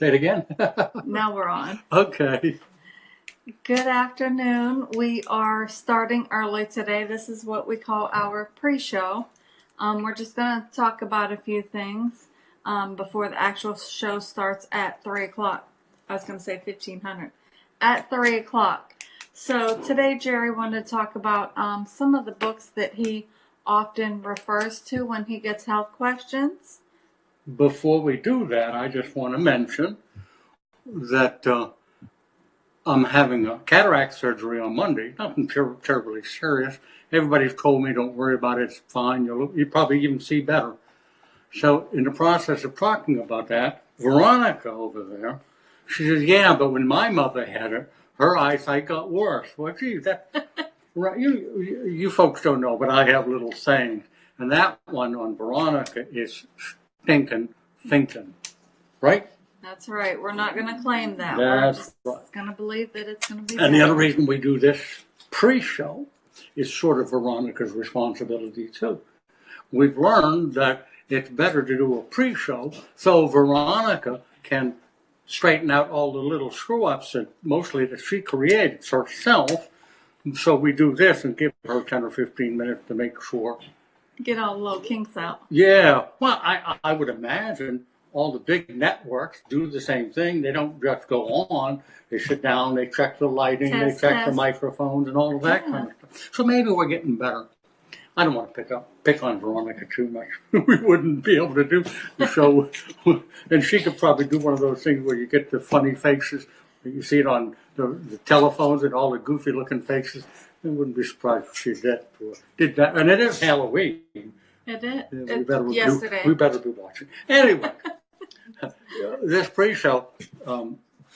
Say it again. Now we're on. Okay. Good afternoon. We are starting early today. This is what we call our pre-show. We're just going to talk about a few things before the actual show starts at 3 o'clock. I was going to say 1500. At 3 o'clock. So today Jerry wanted to talk about some of the books that he often refers to when he gets health questions. Before we do that, I just want to mention that I'm having a cataract surgery on Monday. Nothing terribly serious. Everybody's told me, don't worry about it, it's fine. You'll probably even see better. So in the process of talking about that, Veronica over there, she says, yeah, but when my mother had it, her eyesight got worse. Well, gee, right, you folks don't know, but I have little sayings. And that one on Veronica is stinking thinking, right? That's right. We're not going to claim that. That's We're just going to believe that it's going to be And the better. other reason we do this pre-show is sort of Veronica's responsibility too. We've learned that it's better to do a pre-show so Veronica can straighten out all the little screw-ups that mostly that she created herself. So we do this and give her 10 or 15 minutes to make sure. Get all the little kinks out. Yeah. Well, I would imagine all the big networks do the same thing. They don't just go on. They sit down, they check the lighting, they check the microphones and all of that kind of stuff. So maybe we're getting better. I don't want to pick on Veronica too much. We wouldn't be able to do the show. And she could probably do one of those things where you get the funny faces. You see it on the telephones and all the goofy looking faces. I wouldn't be surprised if she did that. And it is Halloween. It is. Yesterday. We better be watching. Anyway, this pre-show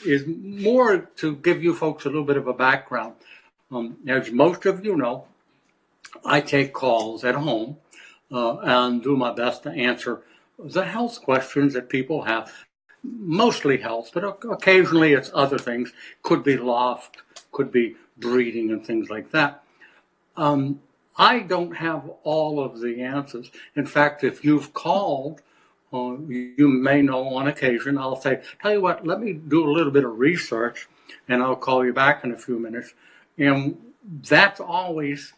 is more to give you folks a little bit of a background. As most of you know, I take calls at home and do my best to answer the health questions that people have. Mostly health, but occasionally it's other things. Could be loft, could be breeding and things like that. I don't have all of the answers. In fact, if you've called, you may know on occasion, I'll say, tell you what, let me do a little bit of research and I'll call you back in a few minutes. And that's always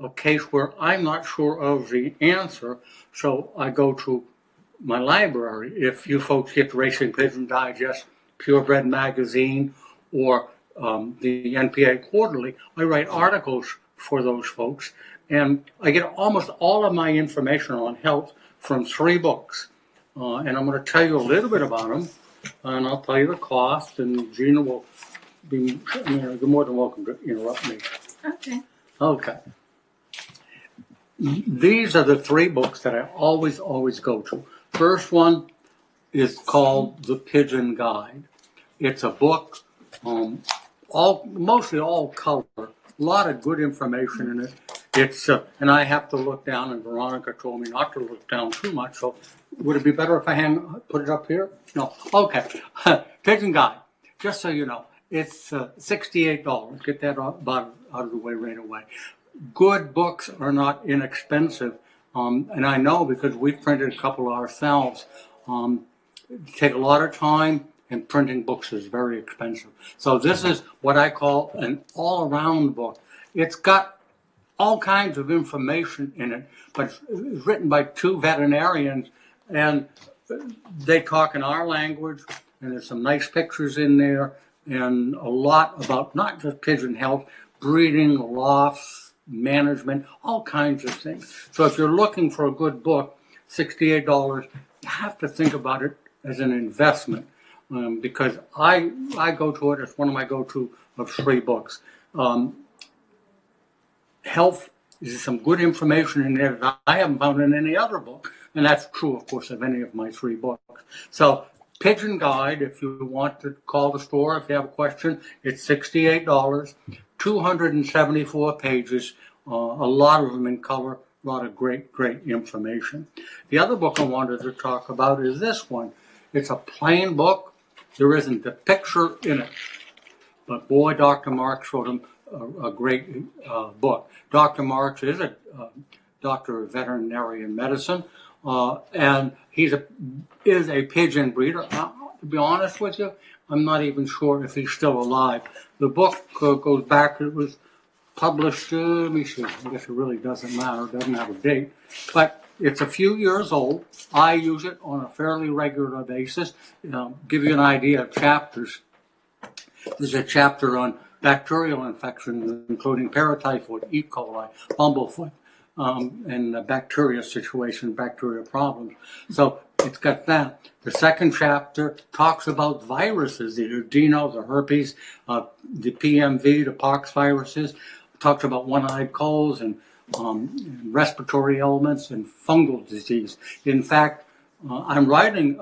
a case where I'm not sure of the answer, so I go to my library. If you folks get the Racing Pigeon Digest, Purebred Magazine, or the NPA Quarterly, I write articles for those folks, and I get almost all of my information on health from 3 books. And I'm going to tell you a little bit about them, and I'll tell you the cost, and Gina will be you're more than welcome to interrupt me. Okay. These are the 3 books that I always go to. First one is called The Pigeon Guide. It's a book, mostly all color, a lot of good information in it. It's and I have to look down, and Veronica told me not to look down too much. So would it be better if I put it up here? No. Okay. Pigeon Guide. Just so you know, it's $68. Get that out of the way right away. Good books are not inexpensive, and I know because we've printed a couple ourselves. Take a lot of time, and printing books is very expensive. So this is what I call an all-around book. It's got all kinds of information in it, but it's written by 2 veterinarians, and they talk in our language, and there's some nice pictures in there, and a lot about not just pigeon health, breeding, lofts, management, all kinds of things. So if you're looking for a good book, $68, you have to think about it as an investment, because I go to it as one of my go-to of 3 books. Health is some good information in there that I haven't found in any other book, and that's true, of course, of any of my 3 books. So Pigeon Guide, if you want to call the store, if you have a question, it's $68. 274 pages, a lot of them in color, a lot of great information. The other book I wanted to talk about is this one. It's a plain book. There isn't a picture in it. But boy, Dr. Marks wrote a great book. Dr. Marks is a doctor of veterinary medicine, and he is a pigeon breeder. to be honest with you, I'm not even sure if he's still alive. The book goes back, it was published, let me see, I guess it really doesn't matter, it doesn't have a date, but it's a few years old. I use it on a fairly regular basis. Give you an idea of chapters. There's a chapter on bacterial infections, including paratyphoid, E. coli, bumblefoot, and bacteria situation, bacteria problems. So it's got that. The second chapter talks about viruses, the adeno, the herpes, the PMV, the pox viruses. It talks about one-eyed colds and respiratory ailments and fungal disease. In fact, I'm writing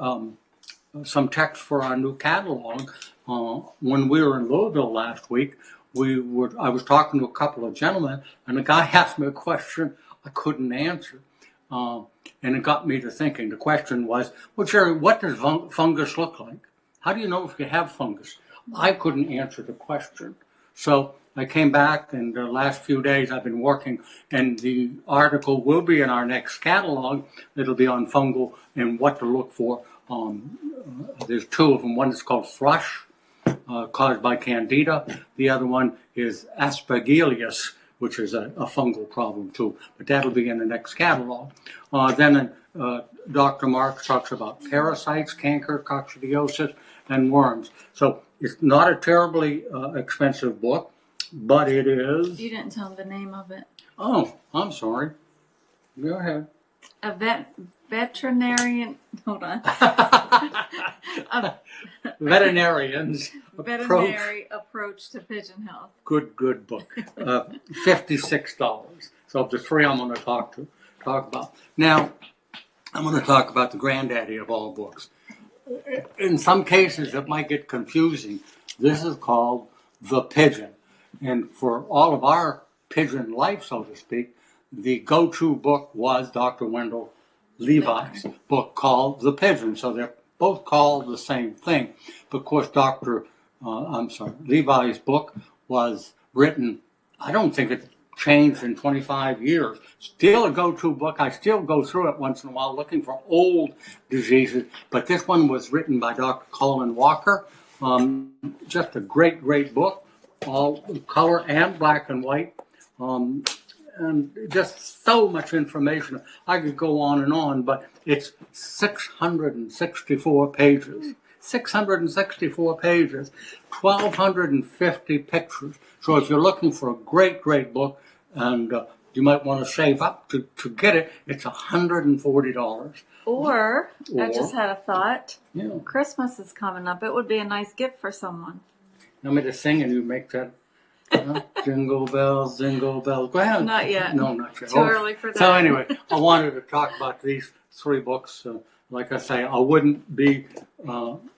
some text for our new catalog. When we were in Louisville last week, I was talking to a couple of gentlemen, and a guy asked me a question I couldn't answer. And it got me to thinking. The question was, well, Jerry, what does fungus look like? How do you know if you have fungus? I couldn't answer the question. So I came back, and the last few days I've been working, and the article will be in our next catalog. It'll be on fungal and what to look for. There's two of them. One is called thrush, caused by candida. The other one is aspergillus, which is a fungal problem too. But that'll be in the next catalog. Then Dr. Marks talks about parasites, canker, coccidiosis, and worms. So it's not a terribly expensive book, but it is. You didn't tell me the name of it. Oh, I'm sorry. Go ahead. A veterinarian. Hold on. Veterinarians. Veterinary approach to pigeon health. Good book. $56. So the three I'm going to talk about. Now, I'm going to talk about the granddaddy of all books. In some cases, it might get confusing. This is called The Pigeon. And for all of our pigeon life, so to speak, the go-to book was Dr. Wendell Levi's book called The Pigeon. So they're both called the same thing. But of course, Levi's book was written, I don't think it changed in 25 years. Still a go-to book. I still go through it once in a while looking for old diseases. But this one was written by Dr. Colin Walker. Just a great book, all color and black and white. And just so much information. I could go on and on, but it's 664 pages. 664 pages, 1,250 pictures. So if you're looking for a great book, and you might want to save up to get it, it's $140. Or, I just had a thought. Yeah. Christmas is coming up. It would be a nice gift for someone. You want me to sing and you make that? Jingle bells, jingle bells. Go ahead. Not yet. No, not yet. Too early for that. So anyway, I wanted to talk about these three books. Like I say, I wouldn't be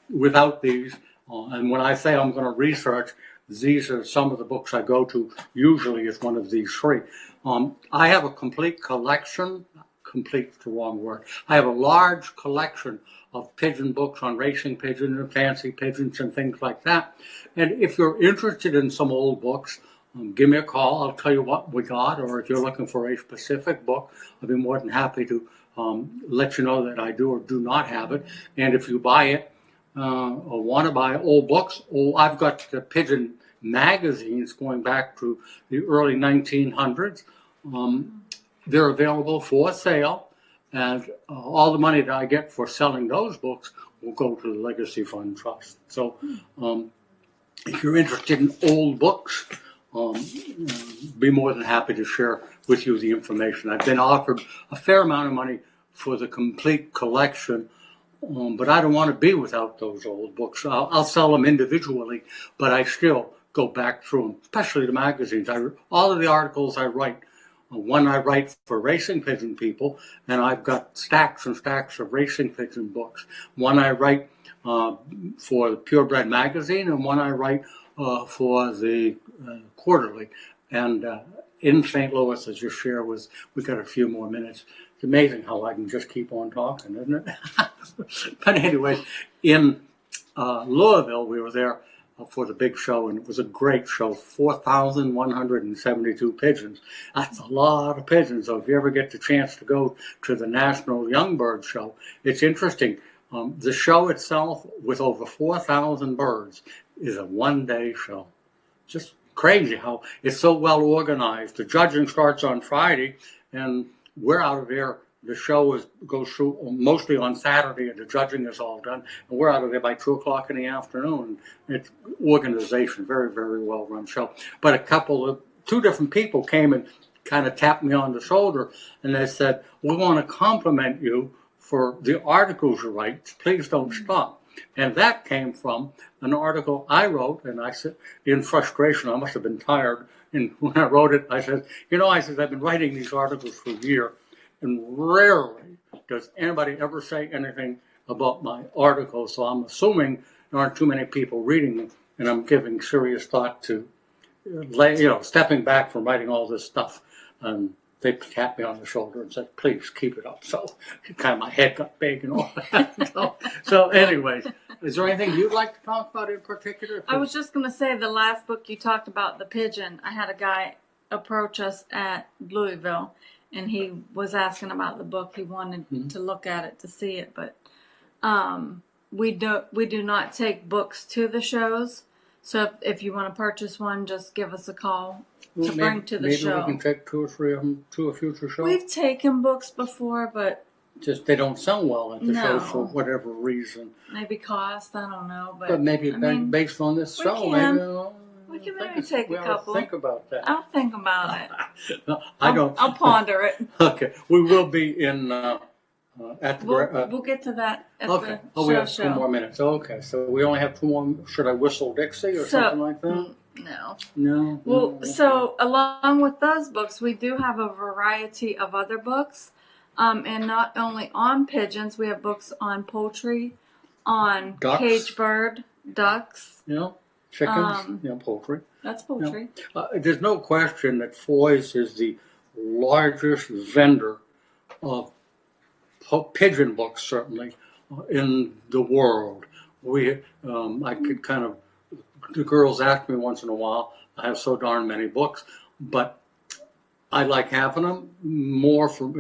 without these. And when I say I'm going to research, these are some of the books I go to. Usually it's one of these three. I have a complete collection. Complete's the wrong word. I have a large collection of pigeon books on racing pigeons and fancy pigeons and things like that. And if you're interested in some old books, give me a call. I'll tell you what we got. Or if you're looking for a specific book, I'll be more than happy to let you know that I do or do not have it. And if you buy it or want to buy old books, I've got the pigeon magazines going back to the early 1900s. They're available for sale, and all the money that I get for selling those books will go to the Legacy Fund Trust. So if you're interested in old books, be more than happy to share with you the information. I've been offered a fair amount of money for the complete collection, but I don't want to be without those old books. I'll sell them individually, but I still go back through them, especially the magazines. All of the articles I write, one I write for racing pigeon people, and I've got stacks and stacks of racing pigeon books. One I write for the Purebred magazine, and one I write for the Quarterly. And in St. Louis, as you share, we've got a few more minutes. It's amazing how I can just keep on talking, isn't it? But anyway, in Louisville, we were there for the big show, and it was a great show. 4,172 pigeons. That's a lot of pigeons. So if you ever get the chance to go to the National Young Bird Show, it's interesting. The show itself, with over 4,000 birds, is a one-day show. Just crazy how it's so well organized. The judging starts on Friday, and we're out of there. The show goes through mostly on Saturday, and the judging is all done. And we're out of there by 2 o'clock in the afternoon. It's organization, very, very well run show. But two different people came and kind of tapped me on the shoulder, and they said, "We want to compliment you for the articles you write. Please don't stop." And that came from an article I wrote, and I said, in frustration, I must have been tired. And when I wrote it, I said, I've been writing these articles for a year, and rarely does anybody ever say anything about my articles. So I'm assuming there aren't too many people reading them, and I'm giving serious thought to, stepping back from writing all this stuff. And they tapped me on the shoulder and said, "Please keep it up." So kind of my head got big and all that. So anyways, is there anything you'd like to talk about in particular? I was just going to say the last book you talked about, The Pigeon. I had a guy approach us at Louisville, and he was asking about the book. He wanted to look at it to see it, but we do not take books to the shows. So if you want to purchase one, just give us a call to bring to the show. Maybe we can take 2 or 3 of them to a future show. We've taken books before, but just they don't sell well at the show for whatever reason. Maybe cost, I don't know. But maybe based on this show, we can maybe take a couple. Think about that. I'll think about it. No, I'll ponder it. Okay, we will be in at the. We'll get to that at okay. the we have show. 2 more minutes. Okay, so we only have 2 more. Should I whistle Dixie or something like that? No. No. Well, so along with those books, we do have a variety of other books. And not only on pigeons, we have books on poultry, on ducks. Cage bird, ducks. Chickens, poultry. That's poultry. There's no question that Foys is the largest vendor of pigeon books, certainly, in the world. I could the girls ask me once in a while, I have so darn many books, but I like having them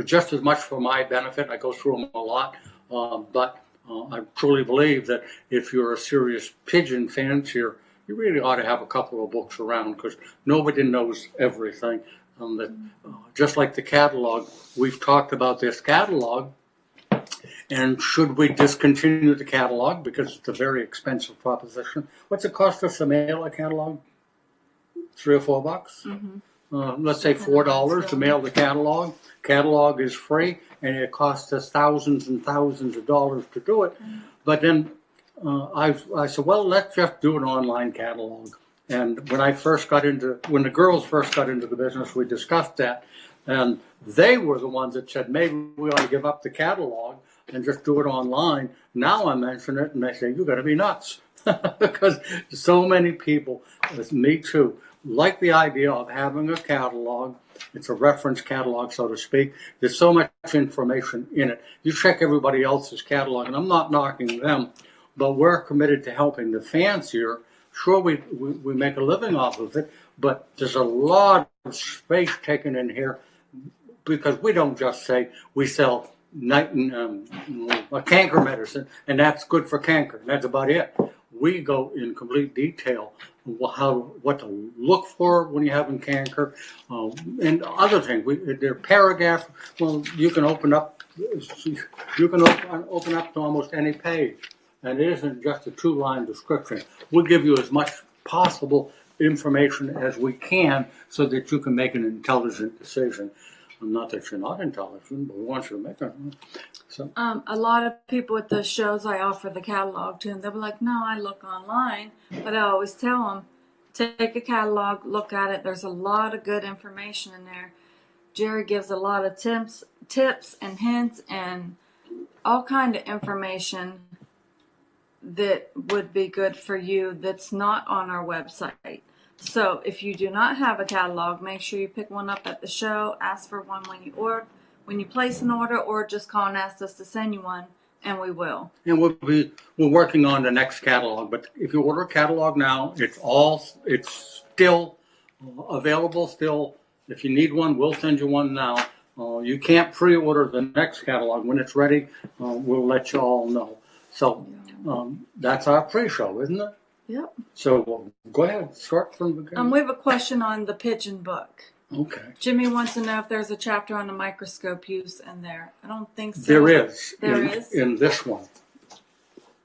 just as much for my benefit. I go through them a lot, but I truly believe that if you're a serious pigeon fancier, you really ought to have a couple of books around because nobody knows everything. Just like the catalog, we've talked about this catalog, and should we discontinue the catalog because it's a very expensive proposition? What's it cost us to mail a catalog? $3 or $4? Mm-hmm. Let's say $4 to mail the catalog. Catalog is free, and it costs us thousands and thousands of dollars to do it. Mm-hmm. But then I said, well, let's just do an online catalog. And when the girls first got into the business, we discussed that, and they were the ones that said maybe we ought to give up the catalog and just do it online. Now I mention it, and they say, you got to be nuts. Because so many people, me too, like the idea of having a catalog. It's a reference catalog, so to speak. There's so much information in it. You check everybody else's catalog, and I'm not knocking them, but we're committed to helping the fancier. Sure, we make a living off of it, but there's a lot of space taken in here because we don't just say we sell canker medicine, and that's good for canker. That's about it. We go in complete detail what to look for when you're having canker, and other things. There are paragraphs. Well, you can open up to almost any page, and it isn't just a 2-line description. We'll give you as much possible information as we can so that you can make an intelligent decision. Not that you're not intelligent, but we want you to make one. So, a lot of people at the shows I offer the catalog to, and they'll be like, no, I look online. But I always tell them, take a catalog, look at it. There's a lot of good information in there. Jerry gives a lot of tips and hints and all kind of information that would be good for you that's not on our website. So if you do not have a catalog, make sure you pick one up at the show. Ask for one when you place an order, or just call and ask us to send you one, and we will. And we're working on the next catalog. But if you order a catalog now, it's still available. Still, if you need one, we'll send you one now. You can't pre-order the next catalog. When it's ready, we'll let you all know. So that's our pre-show, isn't it? Yep. So go ahead, start from the beginning. We have a question on the pigeon book. Okay. Jimmy wants to know if there's a chapter on the microscope use in there. I don't think so. There is. There is? In this one.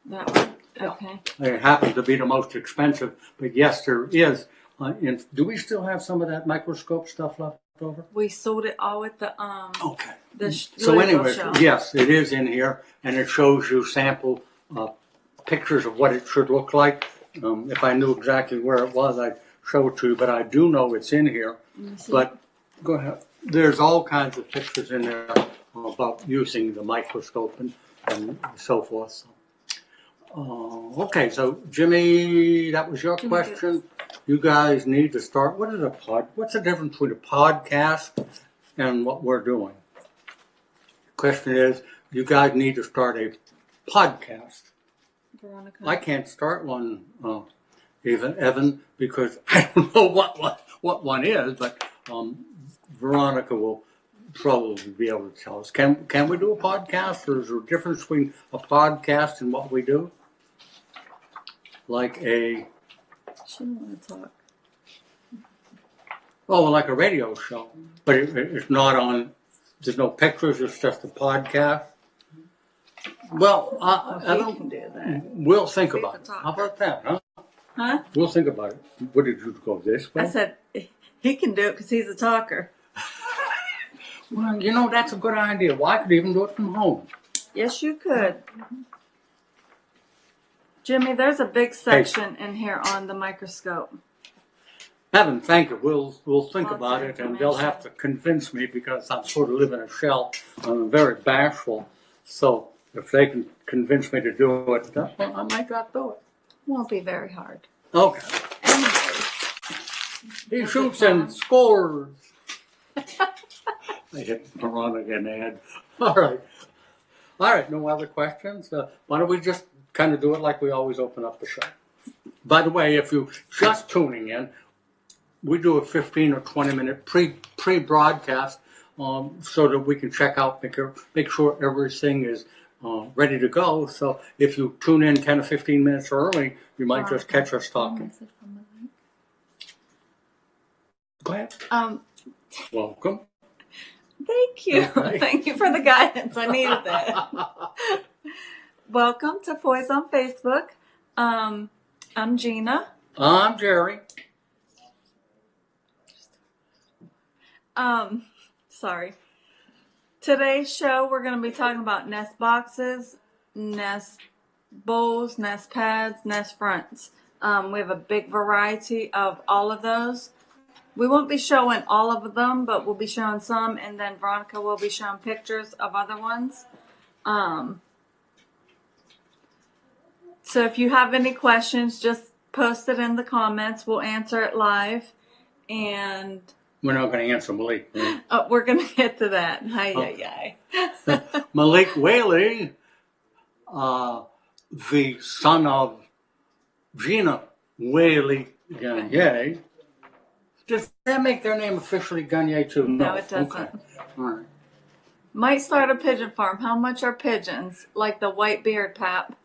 That one? Okay. It happens to be the most expensive, but yes, there is. Do we still have some of that microscope stuff left over? We sold it all at the Okay. So anyway, show. yes, it is in here, and it shows you sample pictures of what it should look like. If I knew exactly where it was, I'd show it to you, but I do know it's in here. But go ahead. There's all kinds of pictures in there about using the microscope and so forth. So. Okay, so Jimmy, that was your question. You guys need to start. What's the difference between a podcast and what we're doing? The question is, you guys need to start a podcast. Veronica. I can't start one, Evan, because I don't know what one is, but Veronica will probably be able to tell us. Can we do a podcast, or is there a difference between a podcast and what we do? Like she doesn't want to talk. Like a radio show, but it's not on. There's no pictures. It's just a podcast. Well, I don't. Can do that. We'll think about it. How about that, huh? Huh? We'll think about it. What did you go this way? I said he can do it because he's a talker. Well, that's a good idea. Well, I could even do it from home. Yes, you could. Jimmy, there's a big section in here on the microscope. Evan, thank you. We'll think about it, and they'll have to convince me because I'm sort of live in a shell. I'm very bashful. So if they can convince me to do it, well, I might not do it. Won't be very hard. Okay. He shoots and scores. I hit Veronica in the head. All right. No other questions? Why don't we just kind of do it like we always open up the show? By the way, if you're just tuning in, we do a 15 or 20 minute pre-broadcast so that we can check out, make sure everything is ready to go. So if you tune in 10 or 15 minutes early, you might just catch us talking. Go ahead. Welcome. Thank you. Okay. Thank you for the guidance. I needed that. Welcome to Foys on Facebook. I'm Gina. I'm Jerry. Sorry. Today's show, we're going to be talking about nest boxes, nest bowls, nest pads, nest fronts. We have a big variety of all of those. We won't be showing all of them, but we'll be showing some, and then Veronica will be showing pictures of other ones. So if you have any questions, just post it in the comments. We'll answer it live. And we're not going to answer Malik. Right? We're going to get to that. Hi. Malik Whaley, the son of Gina Whaley Gagne. Does that make their name officially Gagne too? No, it doesn't. Okay. All right. Might start a pigeon farm. How much are pigeons? Like the white beard pap.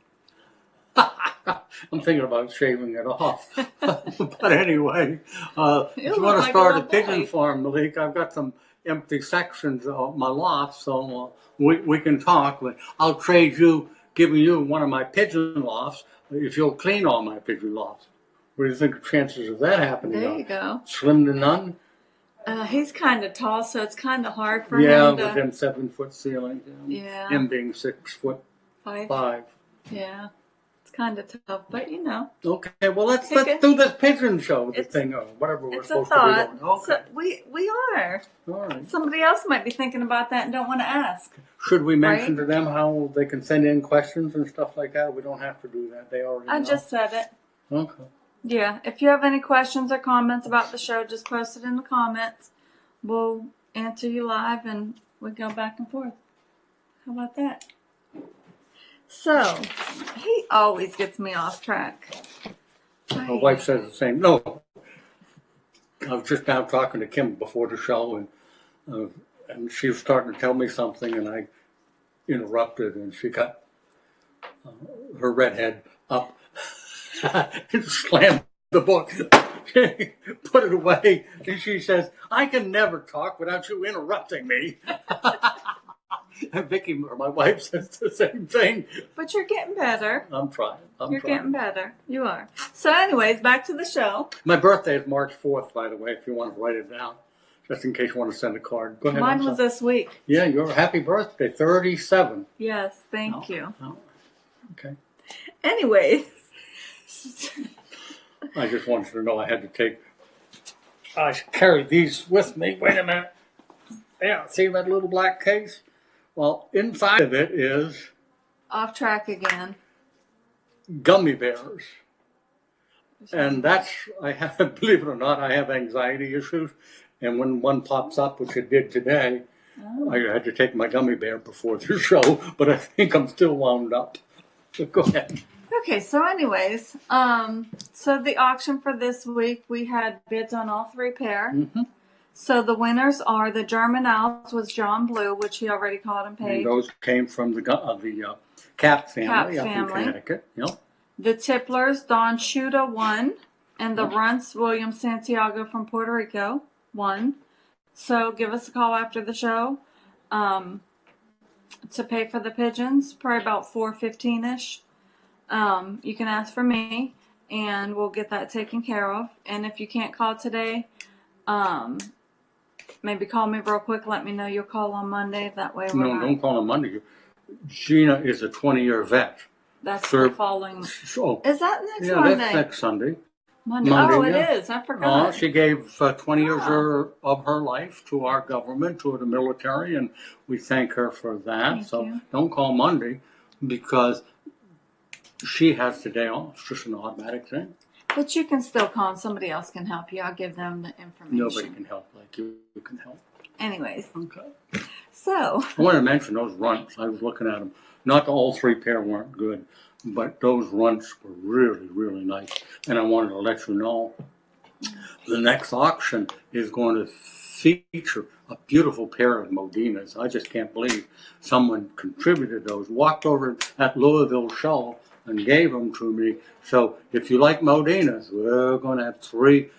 I'm thinking about shaving it off. But anyway, if you want to start a pigeon farm, Malik, I've got some empty sections of my loft, so we can talk. I'll trade you, giving you one of my pigeon lofts if you'll clean all my pigeon lofts. What do you think the chances of that happening? There you go. Slim to none? He's kind of tall, so it's kind of hard for Yeah, him with them 7-foot ceilings. Yeah. Him being 6'5". Yeah. It's kind of tough, but you know. Okay, well let's do this pigeon show thing or whatever we're supposed to be doing. Okay. So we are. All right. Somebody else might be thinking about that and don't want to ask. Should we mention to them how they can send in questions and stuff like that? We don't have to do that. They already know. I just said it. Okay. Yeah, if you have any questions or comments about the show, just post it in the comments. We'll answer you live and we go back and forth. How about that? So, he always gets me off track. My wife says the same. No, I was just now talking to Kim before the show, and she was starting to tell me something, and I interrupted, and she got her redhead up, slammed the book, put it away, and she says, "I can never talk without you interrupting me." And Vicky, my wife, says the same thing. But you're getting better. I'm trying. You're getting better. You are. So anyways, back to the show. My birthday is March 4th, by the way, if you want to write it down, just in case you want to send a card. Go ahead. Mine was this week. Yeah, your happy birthday, 37. Yes, thank you. Oh, okay. Anyways. I just wanted you to know I carried these with me. Wait a minute. Yeah, see that little black case? Well, inside of it is Off track again. gummy bears. And believe it or not, I have anxiety issues. And when one pops up, which it did today, I had to take my gummy bear before the show, but I think I'm still wound up. So go ahead. Okay, so anyways, so the auction for this week, we had bids on all 3 pair. Mm-hmm. So the winners are the German Alps was John Blue, which he already called and paid. And those came from the Cap family up in Connecticut. Yep. The Tipplers, Don Shuda won, and the Runts, William Santiago from Puerto Rico won. So give us a call after the show to pay for the pigeons, probably about $4.15-ish. You can ask for me, and we'll get that taken care of. And if you can't call today, maybe call me real quick. Let me know you'll call on Monday. That way we're not... don't call on Monday. Gina is a 20-year vet. That's the following... Oh, is that next yeah, Monday? Yeah, that's next Sunday. Monday. Oh, it is. I forgot. She gave 20 years of her life to our government, to the military, and we thank her for that. Thank you. Don't call Monday because she has the day off. It's just an automatic thing. But you can still call and somebody else can help you. I'll give them the information. Nobody can help like you can help. Anyways. Okay. So. I want to mention those runts. I was looking at them. Not all 3 pair weren't good, but those runts were really, really nice. And I wanted to let you know the next auction is going to feature a beautiful pair of Modinas. I just can't believe someone contributed those. Walked over at Louisville Show and gave them to me. So if you like Modinas, we're going to have 3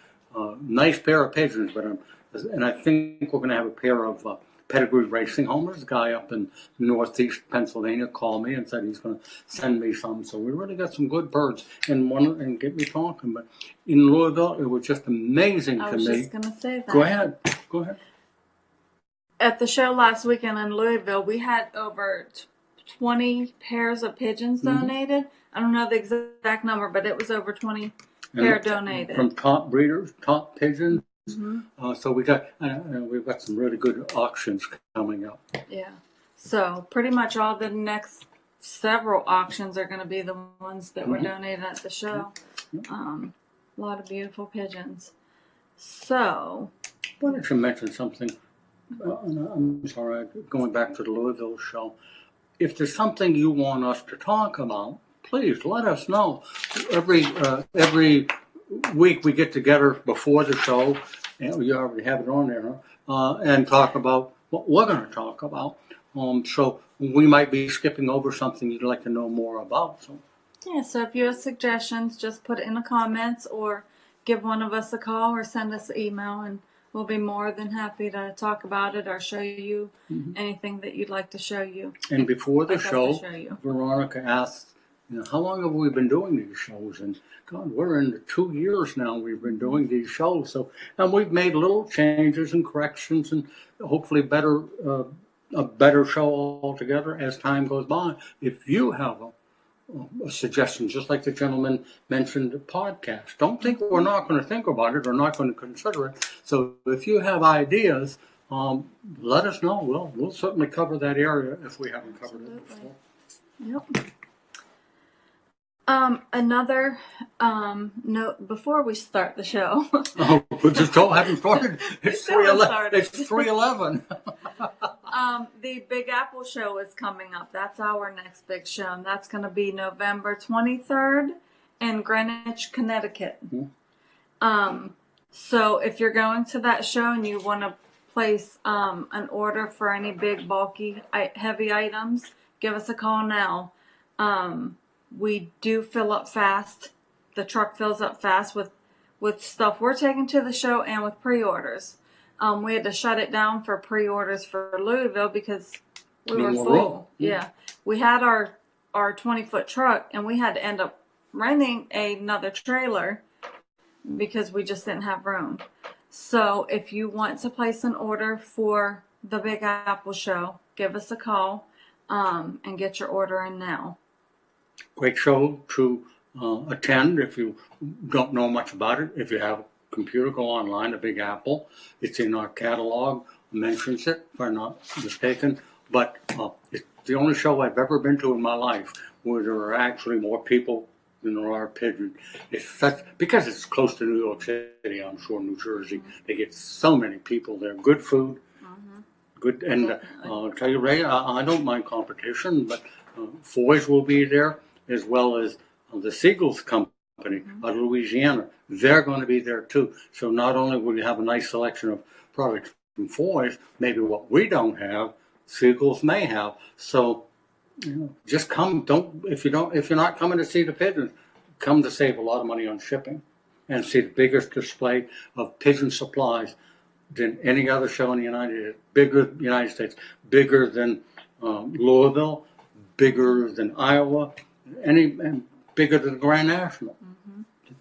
nice pair of pigeons. And I think we're going to have a pair of pedigree racing homers. A guy up in northeast Pennsylvania called me and said he's going to send me some. So we really got some good birds and get me talking. But in Louisville, it was just amazing to me. I was just going to say that. Go ahead. At the show last weekend in Louisville, we had over 20 pairs of pigeons donated. I don't know the exact number, but it was over 20 pair donated. From top breeders, top pigeons. Mm-hmm. So we've got some really good auctions coming up. Yeah. So pretty much all the next several auctions are going to be the ones that were donated at the show. A lot of beautiful pigeons. So. Why don't you mention something? I'm sorry, going back to the Louisville show. If there's something you want us to talk about, please let us know. Every week we get together before the show, and we already have it on there, and talk about what we're going to talk about. So we might be skipping over something you'd like to know more about. So. Yeah, so if you have suggestions, just put it in the comments or give one of us a call or send us an email, and we'll be more than happy to talk about it or show you anything that you'd like to show you. And before the show, Veronica asked, how long have we been doing these shows? And God, we're in 2 years now we've been doing these shows. So, and we've made little changes and corrections and hopefully a better show altogether as time goes by. If you have a suggestion, just like the gentleman mentioned the podcast, don't think we're not going to think about it or not going to consider it. So if you have ideas, let us know. We'll certainly cover that area if we haven't covered it before. Yep. Another note before we start the show. We just haven't started. It's 3:11. The Big Apple show is coming up. That's our next big show. And that's going to be November 23rd in Greenwich, Connecticut. Mm-hmm. So if you're going to that show and you want to place an order for any big, bulky, heavy items, give us a call now. We do fill up fast. The truck fills up fast with stuff we're taking to the show and with pre-orders. We had to shut it down for pre-orders for Louisville because we were full. Yeah. We had our 20-foot truck, and we had to end up renting another trailer because we just didn't have room. So if you want to place an order for the Big Apple show, give us a call and get your order in now. Great show to attend if you don't know much about it. If you have a computer, go online to Big Apple. It's in our catalog. Mentions it, if I'm not mistaken. But it's the only show I've ever been to in my life where there are actually more people than there are pigeons. Because it's close to New York City, I'm sure, New Jersey. They get so many people there. Good food. Good, and I'll tell you, Ray, I don't mind competition, but Foys will be there, as well as the Seagulls Company out of Louisiana. They're going to be there too. So not only will you have a nice selection of products from Foys, maybe what we don't have, Seagulls may have. So just come. If you're not coming to see the pigeons, come to save a lot of money on shipping, and see the biggest display of pigeon supplies than any other show in the United States, bigger than Louisville, bigger than Iowa, and bigger than Grand National.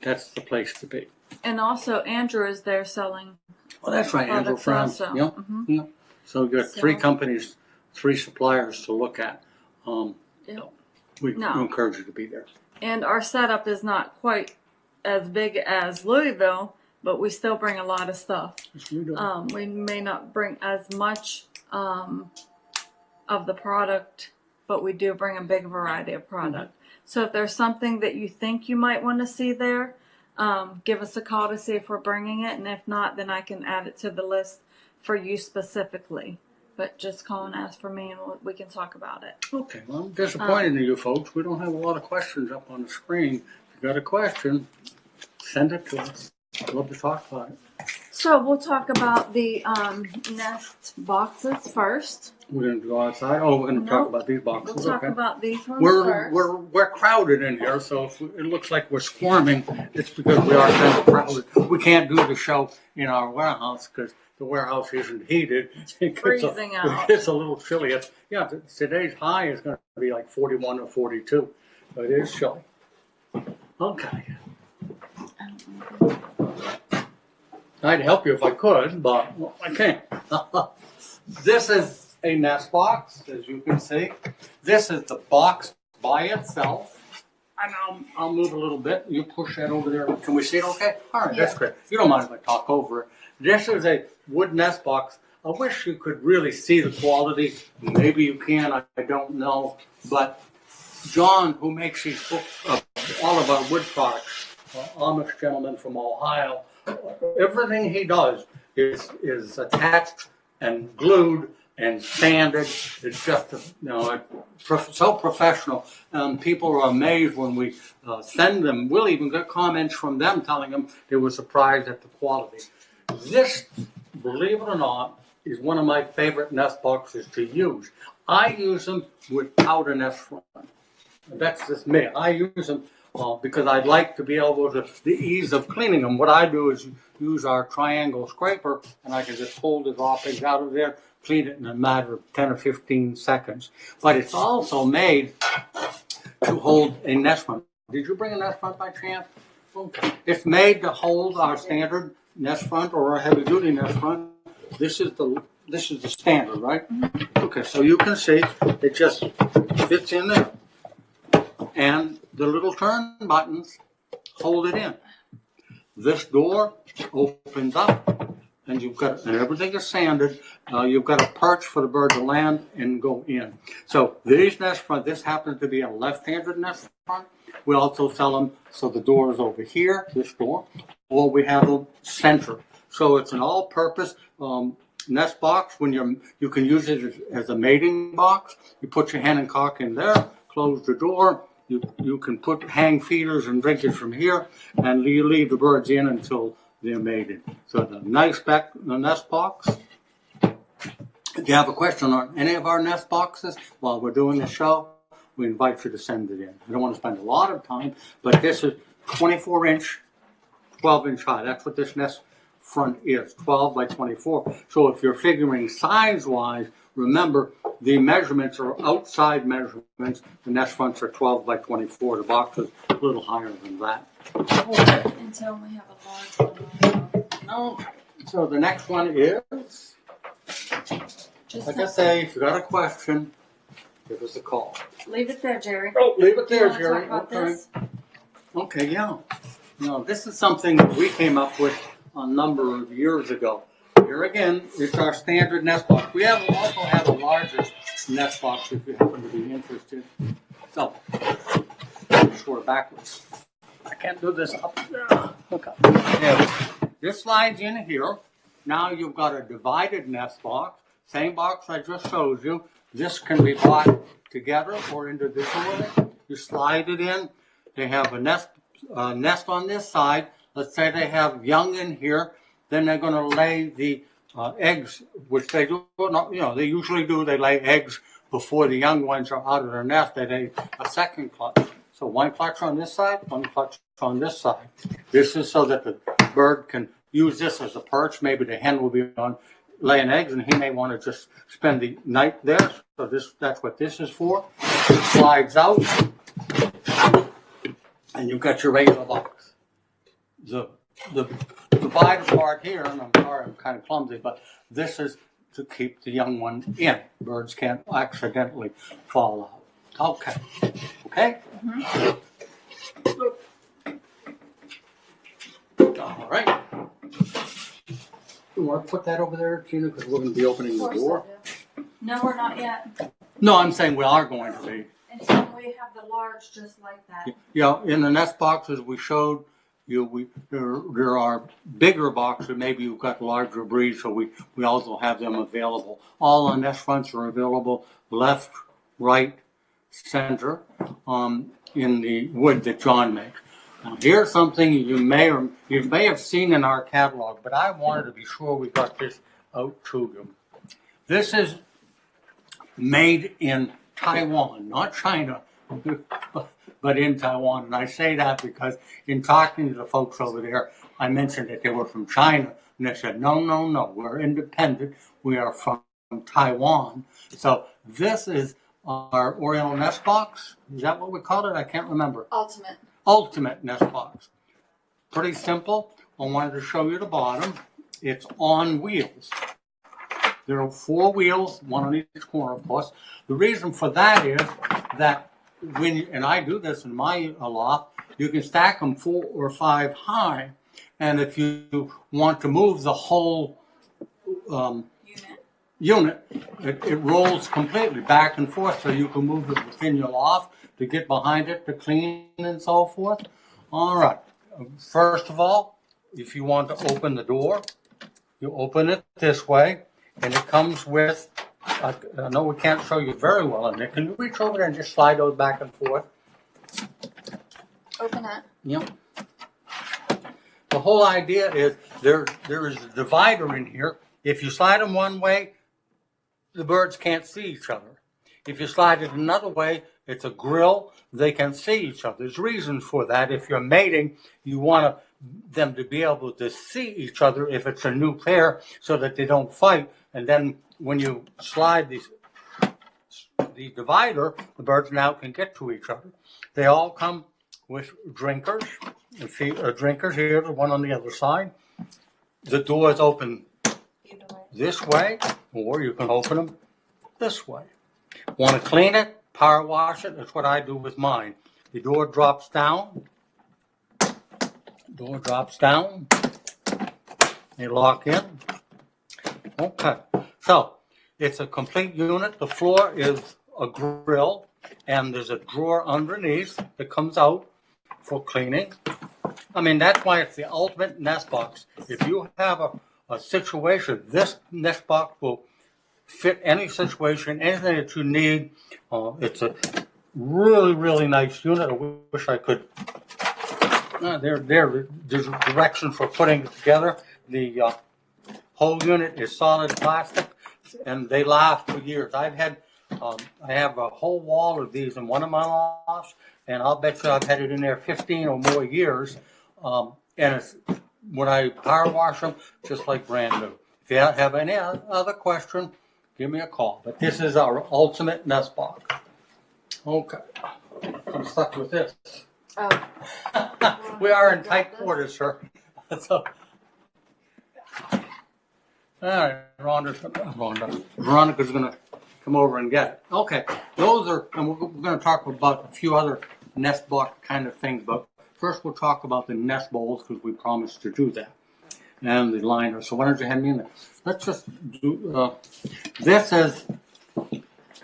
That's the place to be. And also, Andrew is there selling. Oh, that's right, Andrew France. Yeah. So we've got 3 companies, 3 suppliers to look at. We encourage you to be there. And our setup is not quite as big as Louisville, but we still bring a lot of stuff. Yes, we do. We may not bring as much of the product, but we do bring a big variety of product. So if there's something that you think you might want to see there, give us a call to see if we're bringing it. And if not, then I can add it to the list for you specifically. But just call and ask for me, and we can talk about it. Okay, well, I'm disappointed in you folks. We don't have a lot of questions up on the screen. If you got a question, send it to us. I'd love to talk about it. So we'll talk about the nest boxes first. We're going to go outside. Oh, we're going to talk about these boxes. We'll talk about these ones first. We're crowded in here, so if it looks like we're squirming, it's because we are kind of crowded. We can't do the show in our warehouse because the warehouse isn't heated. It's freezing out. It's a little chilly. Today's high is going to be like 41 or 42. So it is chilly. Okay. I'd help you if I could, but I can't. This is a nest box, as you can see. This is the box by itself. And I'll move a little bit. You push that over there. Can we see it okay? All right, that's great. You don't mind if I talk over it. This is a wood nest box. I wish you could really see the quality. Maybe you can, I don't know. But John, who makes these books, all of our wood products, Amish gentleman from Ohio, everything he does is attached and glued and sanded. It's just so professional. People are amazed when we send them. We'll even get comments from them telling them they were surprised at the quality. This, believe it or not, is one of my favorite nest boxes to use. I use them without a nest front. That's just me. I use them because I'd like to be able to, the ease of cleaning them. What I do is use our triangle scraper, and I can just pull the droppings out of there, clean it in a matter of 10 or 15 seconds. But it's also made to hold a nest front. Did you bring a nest front by chance? Okay. It's made to hold our standard nest front or our heavy-duty nest front. This is the standard, right? Okay, so you can see it just fits in there. And the little turn buttons hold it in. This door opens up, and everything is sanded. You've got a perch for the bird to land and go in. So these nest front, this happens to be a left-handed nest front. We also sell them so the door is over here, this door, or we have a center. So it's an all-purpose nest box. When you can use it as a mating box. You put your hen and cock in there, close the door. You can hang feeders and drinkers from here, and you leave the birds in until they're mated. So the nest box. If you have a question on any of our nest boxes while we're doing the show, we invite you to send it in. We don't want to spend a lot of time, but this is 24-inch, 12-inch high. That's what this nest front is, 12 by 24. So if you're figuring size-wise, remember the measurements are outside measurements. The nest fronts are 12 by 24. The box is a little higher than that. Okay. And so we have a large one also. Okay. So the next one is, like I say, if you got a question, give us a call. Leave it there, Jerry. Oh, leave it there, You wanna Jerry. talk about Okay. this? Okay, yeah. No, this is something that we came up with a number of years ago. Here again, it's our standard nest box. We also have a larger nest box if you happen to be interested. So, sort of backwards. I can't do this up there. Okay. Yeah, this slides in here. Now you've got a divided nest box. Same box I just showed you. This can be bought together or individually. You slide it in. They have a nest on this side. Let's say they have young in here. Then they're going to lay the eggs, which they do. They usually do. They lay eggs before the young ones are out of their nest. They lay a second clutch. So one clutch on this side, one clutch on this side. This is so that the bird can use this as a perch. Maybe the hen will be on laying eggs, and he may want to just spend the night there. So that's what this is for. It slides out, and you've got your regular box. The divider part here, and I'm sorry I'm kind of clumsy, but this is to keep the young one in. Birds can't accidentally fall out. Okay. Okay? Mm-hmm. All right. You want to put that over there, Gina, because we're going to be opening the door? No, we're not yet. No, I'm saying we are going to be. And so we have the large just like that. Yeah, in the nest boxes we showed you, there are bigger boxes. Maybe you've got larger breeds, so we also have them available. All the nest fronts are available left, right, center in the wood that John makes. Now, here's something you may have seen in our catalog, but I wanted to be sure we got this out to you. This is made in Taiwan, not China, but in Taiwan. And I say that because in talking to the folks over there, I mentioned that they were from China. And they said, no, we're independent. We are from Taiwan. So this is our Oriental nest box. Is that what we called it? I can't remember. Ultimate nest box. Pretty simple. I wanted to show you the bottom. It's on wheels. There are 4 wheels, one on each corner, of course. The reason for that is that and I do this in my loft, you can stack them 4 or 5 high. And if you want to move the whole unit, it rolls completely back and forth, so you can move it within your loft to get behind it, to clean and so forth. All right. First of all, if you want to open the door, you open it this way, and it comes with, I know we can't show you very well in it. Can you reach over there and just slide those back and forth? Open it. Yep. The whole idea is there is a divider in here. If you slide them one way, the birds can't see each other. If you slide it another way, it's a grill. They can see each other. There's reasons for that. If you're mating, you want them to be able to see each other if it's a new pair so that they don't fight. And then when you slide the divider, the birds now can get to each other. They all come with drinkers. Drinkers here, the one on the other side. The door is open this way, or you can open them this way. Want to clean it, power wash it? That's what I do with mine. The door drops down. Door drops down. They lock in. Okay. So, it's a complete unit. The floor is a grill, and there's a drawer underneath that comes out for cleaning. I mean, that's why it's the ultimate nest box. If you have a situation, this nest box will fit any situation, anything that you need. It's a really, really nice unit. I wish I could. There's a direction for putting it together. The whole unit is solid plastic, and they last for years. I've had I have a whole wall of these in one of my lofts, and I'll bet you I've had it in there 15 or more years. And it's, when I power wash them, just like brand new. If you have any other question, give me a call. But this is our ultimate nest box. Okay, I'm stuck with this. Oh. We are in tight quarters, sir. So, all right, Veronica's going to come over and get it. Okay, those are, and we're going to talk about a few other nest box kind of things, but first we'll talk about the nest bowls because we promised to do that, and the liner. So why don't you hand me in there? Let's just do, this is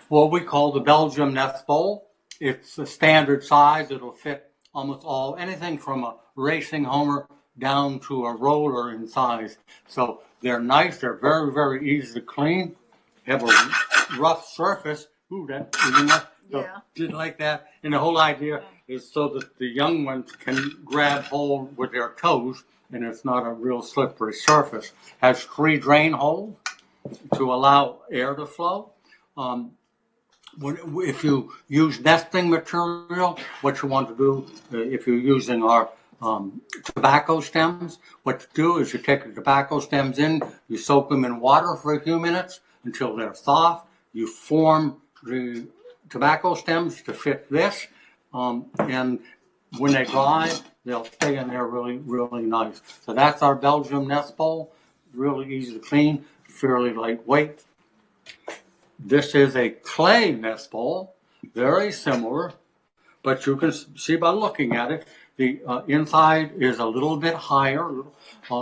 what we call the Belgium nest bowl. It's a standard size. It'll fit almost anything from a racing homer down to a roller in size. So they're nice. They're very, very easy to clean. Have a rough surface. Ooh, that, Yeah. Didn't like that. And the whole idea is so that the young ones can grab hold with their toes and it's not a real slippery surface. Has 3 drain holes to allow air to flow. If you use nesting material, what you want to do, if you're using our tobacco stems, what you do is you take the tobacco stems in, you soak them in water for a few minutes until they're soft. You form the tobacco stems to fit this, and when they dry, they'll stay in there really, really nice. So that's our Belgium nest bowl. Really easy to clean, fairly lightweight. This is a clay nest bowl, very similar, but you can see by looking at it, the inside is a little bit higher.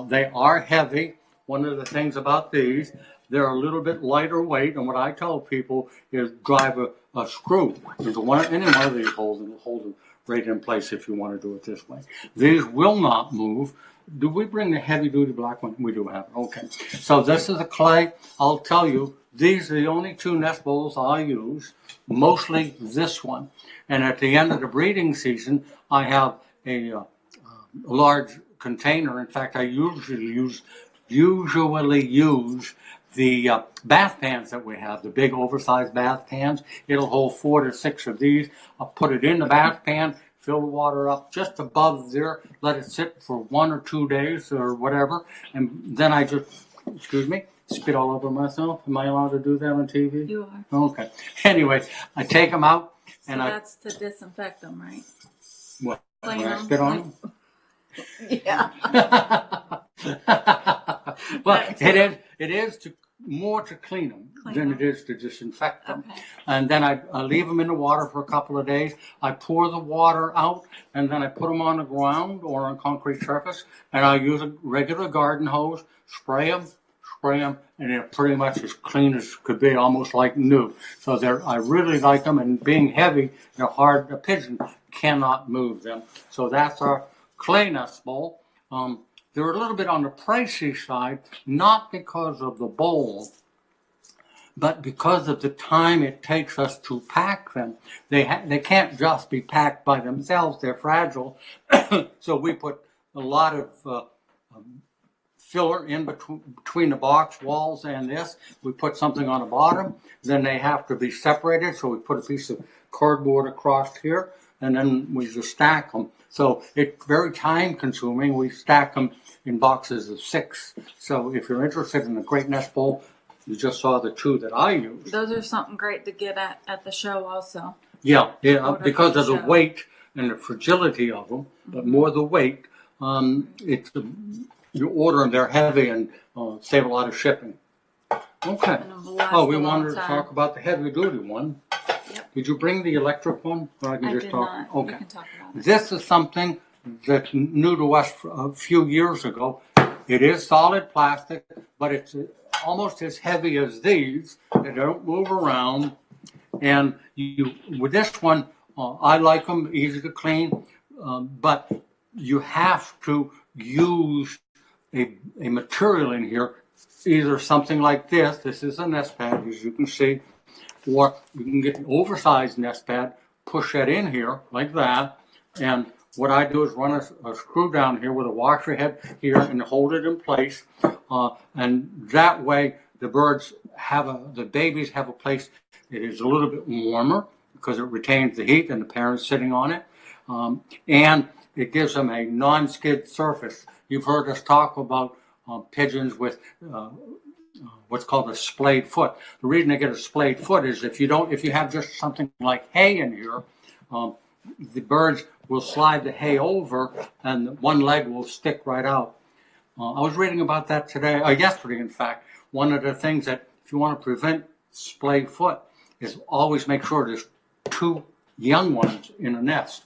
They are heavy. One of the things about these, they're a little bit lighter weight, and what I tell people is drive a screw into any one of these holes and hold it right in place if you want to do it this way. These will not move. Do we bring the heavy-duty black one? We do have it. Okay. So this is a clay. I'll tell you, these are the only 2 nest bowls I use, mostly this one. And at the end of the breeding season, I have a large container. In fact, I usually use the bath pans that we have, the big oversized bath pans. It'll hold 4 to 6 of these. I'll put it in the bath pan, fill the water up just above there, let it sit for 1 or 2 days or whatever, and then I just, spit all over myself. Am I allowed to do that on TV? You are. Okay. Anyway, I take them out, and that's to disinfect them, right? What? Clean I them. spit on them? Yeah. Well, it is more to clean them than it is to disinfect them. Okay. And then I leave them in the water for a couple of days. I pour the water out, and then I put them on the ground or on concrete surface, and I use a regular garden hose, spray them, and they're pretty much as clean as could be, almost like new. So I really like them, and being heavy, they're hard. A pigeon cannot move them. So that's our clay nest bowl. They're a little bit on the pricey side, not because of the bowl, but because of the time it takes us to pack them. They can't just be packed by themselves. They're fragile. So we put a lot of filler in between the box walls and this. We put something on the bottom. Then they have to be separated. So we put a piece of cardboard across here, and then we just stack them. So it's very time consuming. We stack them in boxes of 6. So if you're interested in a great nest bowl, you just saw the 2 that I use. Those are something great to get at the show also. Yeah, because of the weight and the fragility of them, but more the weight. You order them, they're heavy, and save a lot of shipping. Okay. We wanted to talk about the heavy-duty one. Yep. Did you bring the electric one? Or I did not. Okay. You can talk about it. This is something that's new to us a few years ago. It is solid plastic, but it's almost as heavy as these. They don't move around. And with this one, I like them, easy to clean, but you have to use a material in here, either something like this. This is a nest pad, as you can see, or you can get an oversized nest pad, push that in here like that, and what I do is run a screw down here with a washer head here and hold it in place, and that way the birds the babies have a place that is a little bit warmer because it retains the heat and the parents sitting on it. And it gives them a non-skid surface. You've heard us talk about pigeons with what's called a splayed foot. The reason they get a splayed foot is if you have just something like hay in here, the birds will slide the hay over and one leg will stick right out. I was reading about that yesterday, in fact. One of the things that if you want to prevent splayed foot is always make sure there's two young ones in a nest.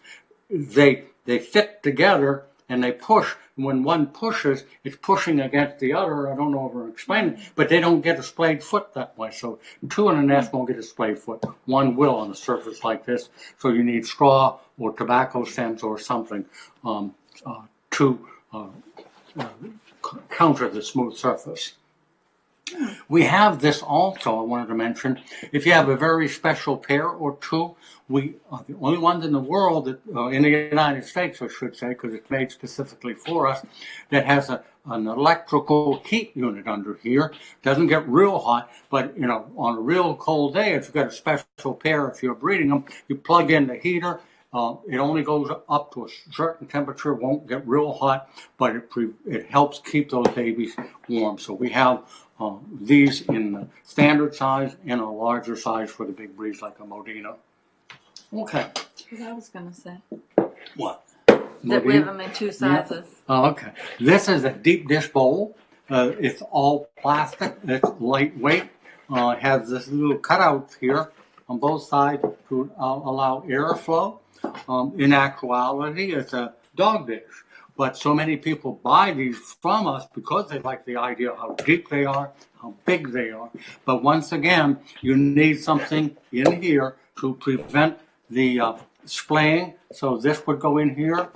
They fit together and they push. When one pushes, it's pushing against the other. I don't know if I'm explaining, but they don't get a splayed foot that way. So two in a nest won't get a splayed foot. One will on a surface like this. So you need straw or tobacco stems or something to counter the smooth surface. We have this also, I wanted to mention, if you have a very special pair or two, we are the only ones in the world, in the United States, I should say, because it's made specifically for us, that has an electrical heat unit under here. Doesn't get real hot, but on a real cold day, if you've got a special pair, if you're breeding them, you plug in the heater. It only goes up to a certain temperature, won't get real hot, but it helps keep those babies warm. So we have these in the standard size and a larger size for the big breeds like a Modena. Okay. That's what I was going to say. What? That we have them in two sizes. Yeah. Oh, okay. This is a deep dish bowl. It's all plastic. It's lightweight. It has this little cutout here on both sides to allow airflow. In actuality, it's a dog dish. But so many people buy these from us because they like the idea of how deep they are, how big they are. But once again, you need something in here to prevent the splaying. So this would go in here,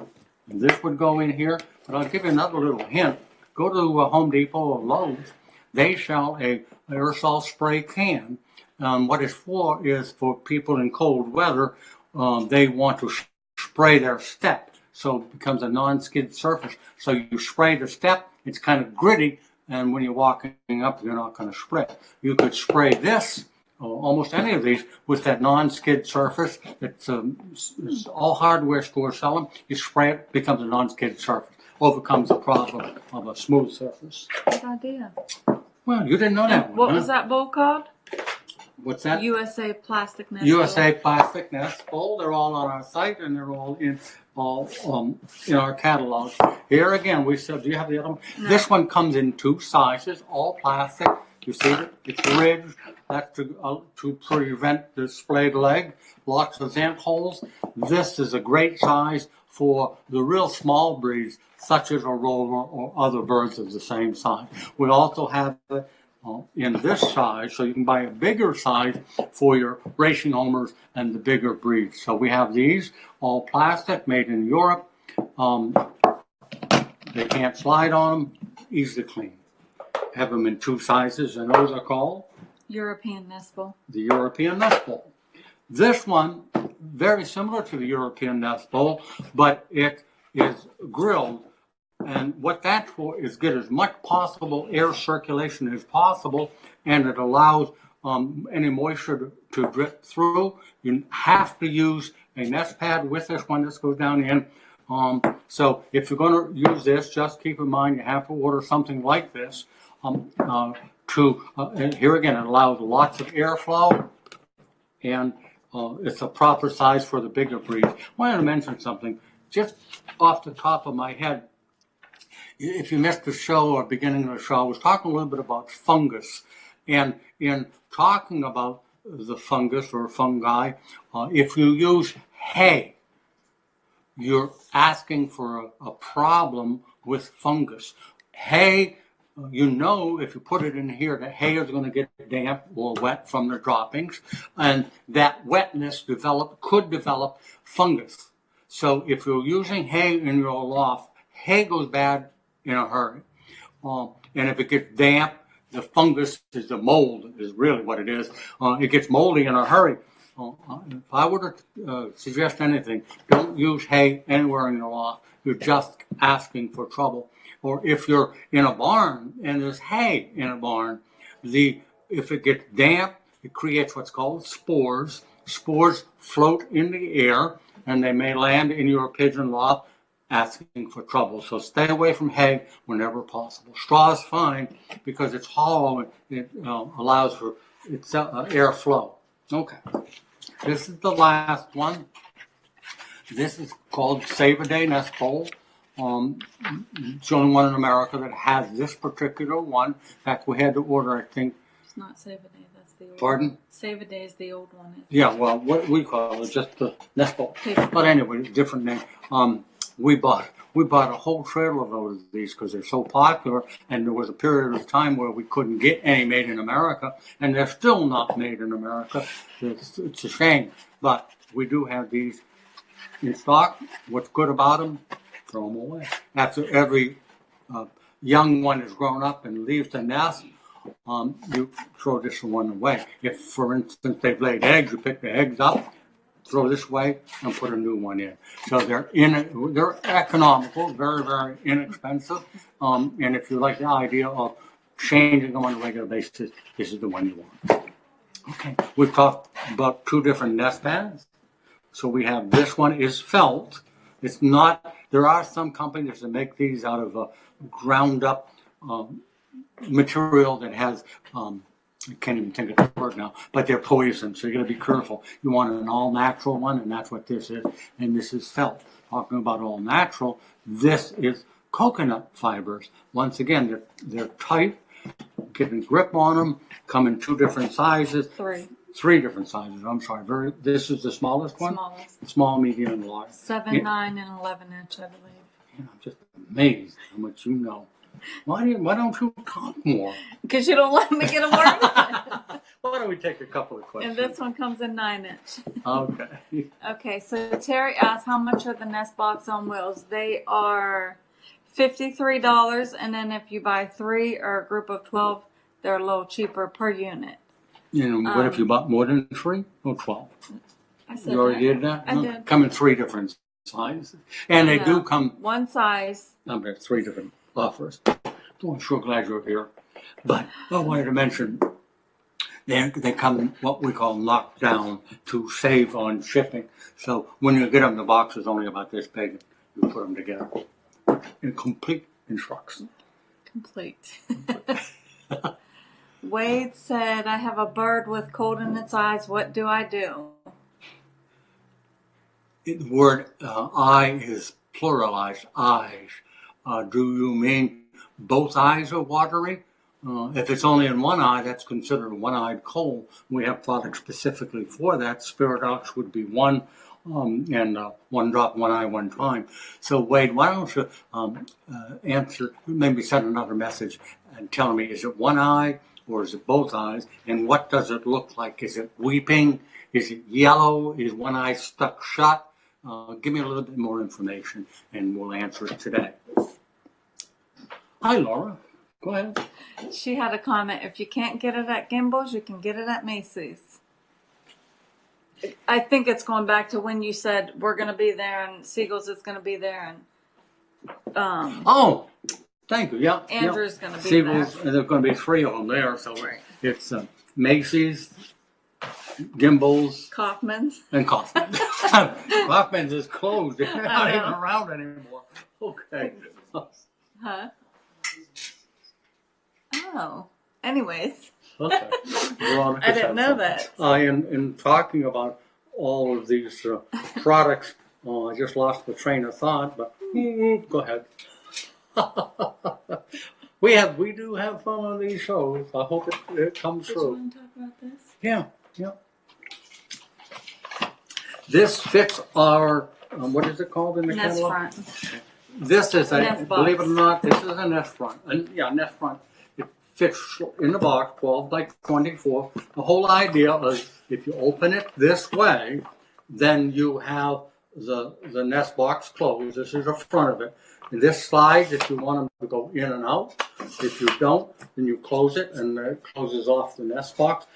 and this would go in here. But I'll give you another little hint. Go to Home Depot or Lowe's. They sell a aerosol spray can. What it's for is for people in cold weather. They want to spray their step. So it becomes a non-skid surface. So you spray the step, it's kind of gritty, and when you're walking up, you're not going to spray. You could spray this, or almost any of these, with that non-skid surface. It's all hardware stores sell them. You spray it, becomes a non-skid surface. Overcomes the problem of a smooth surface. Good idea. Well, you didn't know that one. What was that bowl called? What's that? USA Plastic Nest. USA Plastic Nest Bowl. They're all on our site, and they're all in our catalog. Here again, we said, do you have the other one? No. This one comes in two sizes, all plastic. You see it? It's ridged. That's to prevent the splayed leg. Lots of vent holes. This is a great size for the real small breeds, such as a roller or other birds of the same size. We also have it in this size, so you can buy a bigger size for your racing homers and the bigger breeds. So we have these, all plastic, made in Europe. They can't slide on them, easy to clean. Have them in two sizes, and those are called? European Nest Bowl. The European Nest Bowl. This one, very similar to the European Nest Bowl, but it is grilled. And what that's for is get as much possible air circulation as possible, and it allows any moisture to drip through. You have to use a nest pad with this one. This goes down in. So if you're going to use this, just keep in mind you have to order something like this. And here again, it allows lots of airflow, and it's a proper size for the bigger breeds. I wanted to mention something just off the top of my head. If you missed the show or beginning of the show, I was talking a little bit about fungus. And in talking about the fungus or fungi, if you use hay, you're asking for a problem with fungus. Hay, if you put it in here, that hay is going to get damp or wet from the droppings, and that wetness could develop fungus. So if you're using hay in your loft, hay goes bad in a hurry. And if it gets damp, the fungus is the mold, is really what it is. It gets moldy in a hurry. If I were to suggest anything, don't use hay anywhere in your loft. You're just asking for trouble. Or if you're in a barn and there's hay in a barn, If it gets damp, it creates what's called spores. Spores float in the air, and they may land in your pigeon loft asking for trouble. So stay away from hay whenever possible. Straw is fine because it's hollow and it allows for its airflow. Okay, this is the last one. This is called Save-A-Day Nest Bowl. It's the only one in America that has this particular one. In fact, we had to order, I think. It's not Save-A-Day, that's the old Pardon? one. Save-A-Day is the old one. Yeah, well, what we call it, just the Nest Bowl. Paper. But anyway, different name. We bought a whole trailer load of these because they're so popular, and there was a period of time where we couldn't get any made in America, and they're still not made in America. It's a shame, but we do have these in stock. What's good about them? Throw them away. After every young one is grown up and leaves the nest, you throw this one away. If, for instance, they've laid eggs, you pick the eggs up, throw this away, and put a new one in. So they're economical, very, very inexpensive. And if you like the idea of changing them on a regular basis, this is the one you want. Okay, we've talked about 2 different nest pads. So we have this one is felt. It's not. There are some companies that make these out of ground up material that has. I can't even think of the word now, but they're poison, so you got to be careful. You want an all-natural one, and that's what this is. And this is felt. Talking about all-natural, this is coconut fibers. Once again, they're tight, getting grip on them, come in 2 different sizes. 3 different sizes. I'm sorry. This is the smallest one. Small, medium, and large. 7, 9, and 11-inch, I believe. Yeah, I'm just amazed how much you know. Why don't you talk more? Because you don't let me get a word in. Why don't we take a couple of questions? And this one comes in 9-inch. Okay. Okay, so Terry asked, how much are the nest box on wheels? They are $53, and then if you buy 3 or a group of 12, they're a little cheaper per unit. And what if you bought more than 3 or 12? I said you already did that? I did. Come in 3 different sizes. And they do come. One size. There 3 different offers. I'm sure glad you're here. But I wanted to mention, they come in what we call knockdown to save on shipping. So when you get them, the box is only about this big. You put them together in complete instructions. Complete. Wade said, I have a bird with cold in its eyes. What do I do? The word eye is pluralized, eyes. Do you mean both eyes are watery? If it's only in one eye, that's considered a one-eyed cold. We have products specifically for that. Spiridox would be one, and 1 drop, 1 eye, 1 time. So Wade, why don't you answer, maybe send another message and tell me, is it 1 eye or is it both eyes? And what does it look like? Is it weeping? Is it yellow? Is 1 eye stuck shut? Give me a little bit more information and we'll answer it today. Hi, Laura. Go ahead. She had a comment, if you can't get it at Gimbel's, you can get it at Macy's. I think it's going back to when you said we're going to be there and Siegel's is going to be there. And oh, thank you. Yeah. Andrew's going to be Siegel's, there. And there's going to be 3 of them there. So Right. It's Macy's, Gimbel's, Kaufman's. and Kaufman's. Kaufman's is closed. They're not even around anymore. Okay. Huh? Oh. Anyways. Okay. I didn't know that. In talking about all of these products, I just lost the train of thought, but go ahead. We do have fun on these shows. I hope it comes Did through. you want to talk about this? Yeah. This fits our, what is it called in the Nest catalog? front. This is Nest box. believe it or not, this is a nest front. Nest front. It fits in the box, 12 by 24. The whole idea is if you open it this way, then you have the nest box closed. This is the front of it. And this slides if you want them to go in and out. If you don't, then you close it and it closes off the nest box.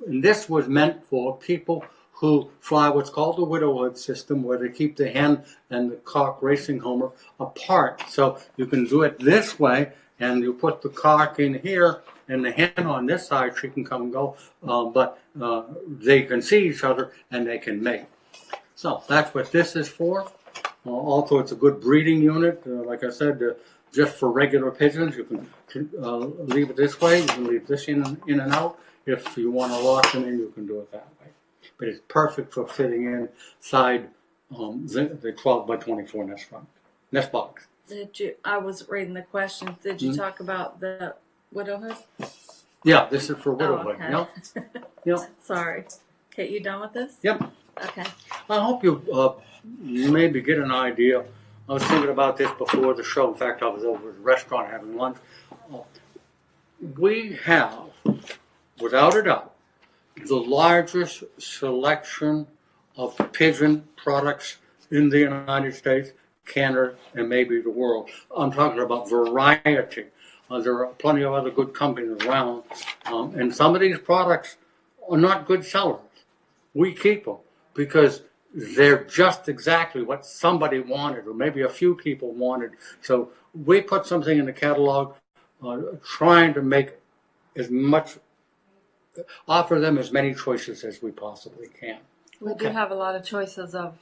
And this was meant for people who fly what's called the widowhood system, where they keep the hen and the cock racing homer apart. So you can do it this way, and you put the cock in here, and the hen on this side, she can come and go, but they can see each other and they can mate. So that's what this is for. Also, it's a good breeding unit. Like I said, just for regular pigeons, you can leave it this way. You can leave this in and out. If you want to lock them in, you can do it that way. But it's perfect for fitting inside the 12 by 24 nest box. I was reading the questions. Did you talk about the widowhood? Yeah, this is for widowhood. Oh, okay. Yep. Sorry. Okay, you done with this? Yep. Okay. I hope you maybe get an idea. I was thinking about this before the show. In fact, I was over at a restaurant having lunch. We have, without a doubt, the largest selection of pigeon products in the United States, Canada, and maybe the world. I'm talking about variety. There are plenty of other good companies around, and some of these products are not good sellers. We keep them because they're just exactly what somebody wanted, or maybe a few people wanted. So we put something in the catalog, trying to make as much, offer them as many choices as we possibly can. We do have a lot of choices of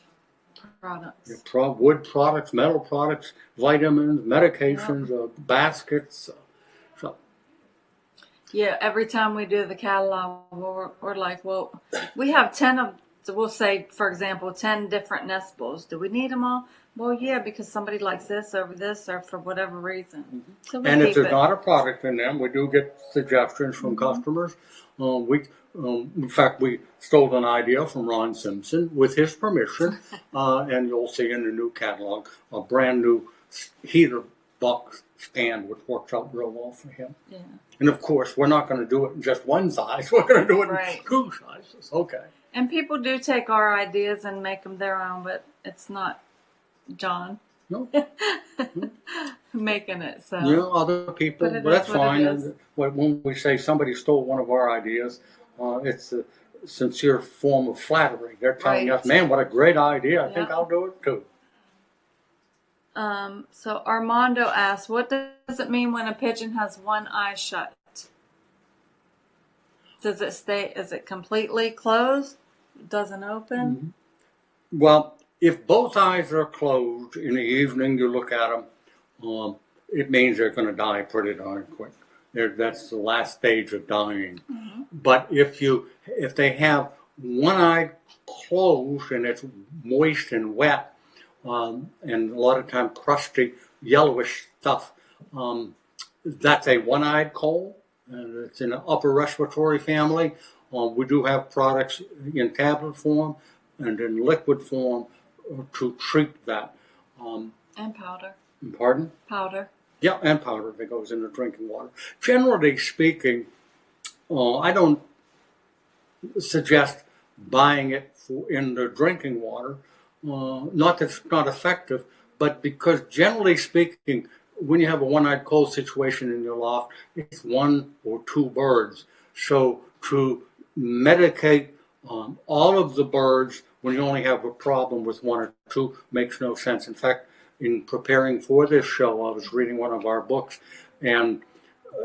products. Wood products, metal products, vitamins, medications, baskets. Yeah, every time we do the catalog, we're like, well, we have 10 of, so we'll say, for example, 10 different nest bowls. Do we need them all? Well, yeah, because somebody likes this over this or for whatever reason. Mm-hmm. So and if there's not a product in them, we do get suggestions from customers. In fact, we stole an idea from Ron Simpson with his permission, and you'll see in the new catalog a brand new heater box stand, which works out real well for him. Yeah. And of course, we're not going to do it in just one size. We're going to do it in two sizes. Okay. And people do take our ideas and make them their own, but it's not John making it. So other people, but that's fine. When we say somebody stole one of our ideas, it's a sincere form of flattery. They're telling us, "Man, what a great idea! I think I'll do it too." So Armando asks, "What does it mean when a pigeon has one eye shut? Does it stay? Is it completely closed? Doesn't open?" Mm-hmm. Well, if both eyes are closed in the evening, you look at them, it means they're going to die pretty darn quick. That's the last stage of dying. Mm-hmm. But if they have one eye closed and it's moist and wet, and a lot of time crusty, yellowish stuff, that's a one-eyed cold, and it's in the upper respiratory family. We do have products in tablet form and in liquid form to treat that. And powder. Pardon? Powder. Yeah, and powder that goes into drinking water. Generally speaking, I don't suggest buying it in the drinking water. Not that it's not effective, but because generally speaking, when you have a one-eyed cold situation in your loft, it's one or two birds. So to medicate all of the birds when you only have a problem with one or two makes no sense. In fact, in preparing for this show, I was reading one of our books, and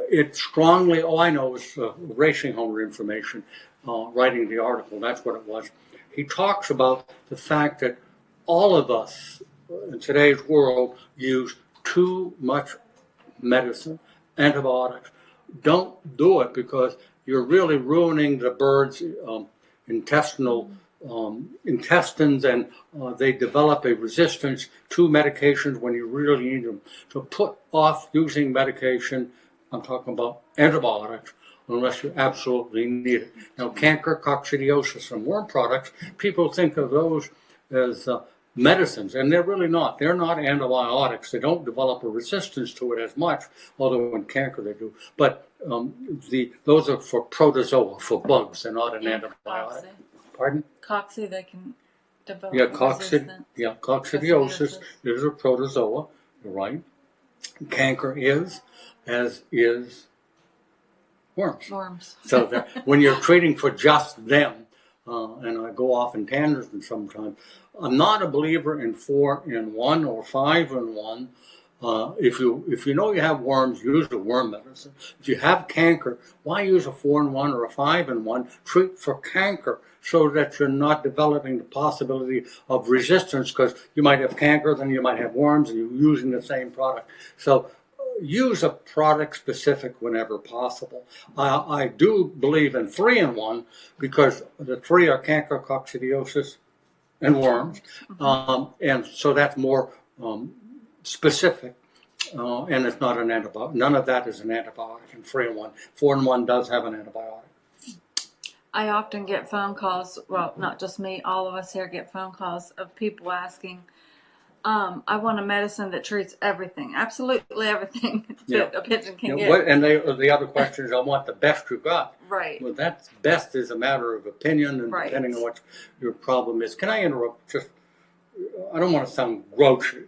it strongly, I know it was racing homer information, writing the article, that's what it was. He talks about the fact that all of us in today's world use too much medicine, antibiotics. Don't do it because you're really ruining the bird's intestines, and they develop a resistance to medications when you really need them. So put off using medication, I'm talking about antibiotics, unless you absolutely need it. Now, canker, coccidiosis, and worm products, people think of those as medicines, and they're really not. They're not antibiotics. They don't develop a resistance to it as much, although in canker they do. But those are for protozoa, for bugs. They're not an antibiotic. Cocci. Pardon? Cocci, they can develop coccidiosis is a protozoa, right? Canker is, as is worms. So when you're treating for just them, and I go off in tangents sometimes, I'm not a believer in 4-in-1 or 5-in-1. If you know you have worms, use the worm medicine. If you have canker, why use a 4-in-1 or a 5-in-1? Treat for canker so that you're not developing the possibility of resistance, because you might have canker, then you might have worms, and you're using the same product. So use a product specific whenever possible. I do believe in 3-in-1 because the 3 are canker, coccidiosis, and worms, and so that's more specific, and it's not an antibiotic. None of that is an antibiotic in 3-in-1. 4-in-1 does have an antibiotic. I often get phone calls, well, not just me, all of us here get phone calls of people asking, I want a medicine that treats everything, absolutely everything that a pigeon can get. And the other question is, I want the best you got. Right. Well, that best is a matter of opinion, and depending on what your problem is. Can I interrupt? I don't want to sound grouchy.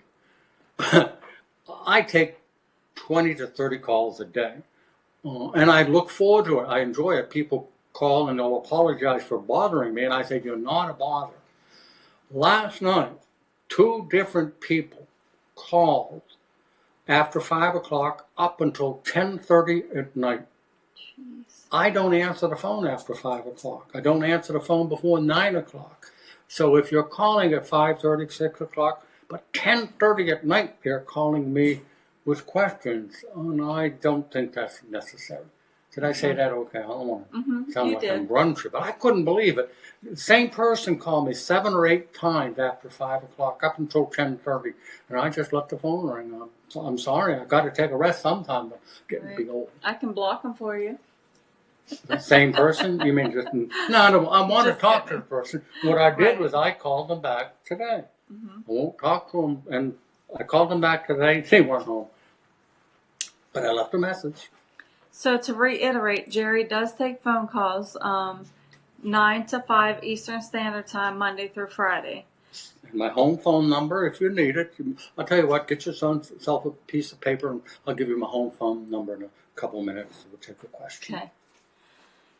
I take 20 to 30 calls a day, and I look forward to it. I enjoy it. People call and they'll apologize for bothering me, and I say, you're not a bother. Last night, 2 different people called after 5 o'clock up until 10:30 at night. Jeez. I don't answer the phone after 5 o'clock. I don't answer the phone before 9 o'clock. So if you're calling at 5:30, 6 o'clock, but 10:30 at night, they're calling me with questions, and I don't think that's necessary. Did I say that okay? I don't want to sound like I'm grumpy, but I couldn't believe it. The same person called me 7 or 8 times after 5 o'clock up until 10:30, and I just let the phone ring. I'm sorry, I've got to take a rest sometime. I'm getting big old. I can block them for you. The same person? You mean just no? I want to talk to the person. What I did was I called them back today. I won't talk to them, and I called them back today. They weren't home, but I left a message. So to reiterate, Jerry does take phone calls 9 to 5 Eastern Standard Time, Monday through Friday. And my home phone number, if you need it. I'll tell you what, get yourself a piece of paper, and I'll give you my home phone number in a couple of minutes. We'll take the question. Okay.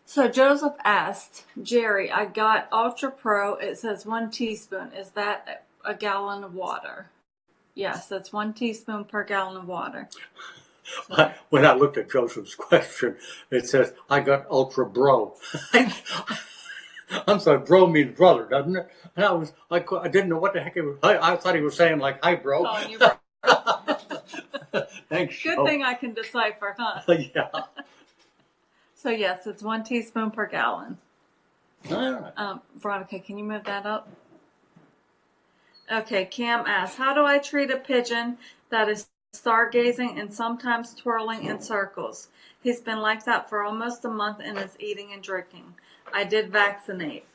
So Joseph asked, Jerry, I got Ultra Pro. It says 1 teaspoon. Is that a gallon of water? Yes, that's 1 teaspoon per gallon of water. When I looked at Joseph's question, it says, I got Ultra Bro. I'm sorry, bro means brother, doesn't it? And I didn't know what the heck it was. I thought he was saying like, hi, bro. Oh, you bro. Thanks, Good Joe. thing I can decipher, huh? Yeah. So yes, it's 1 teaspoon per gallon. All right. Veronica, can you move that up? Okay, Cam asks, how do I treat a pigeon that is stargazing and sometimes twirling in circles? He's been like that for almost a month and is eating and drinking. I did vaccinate.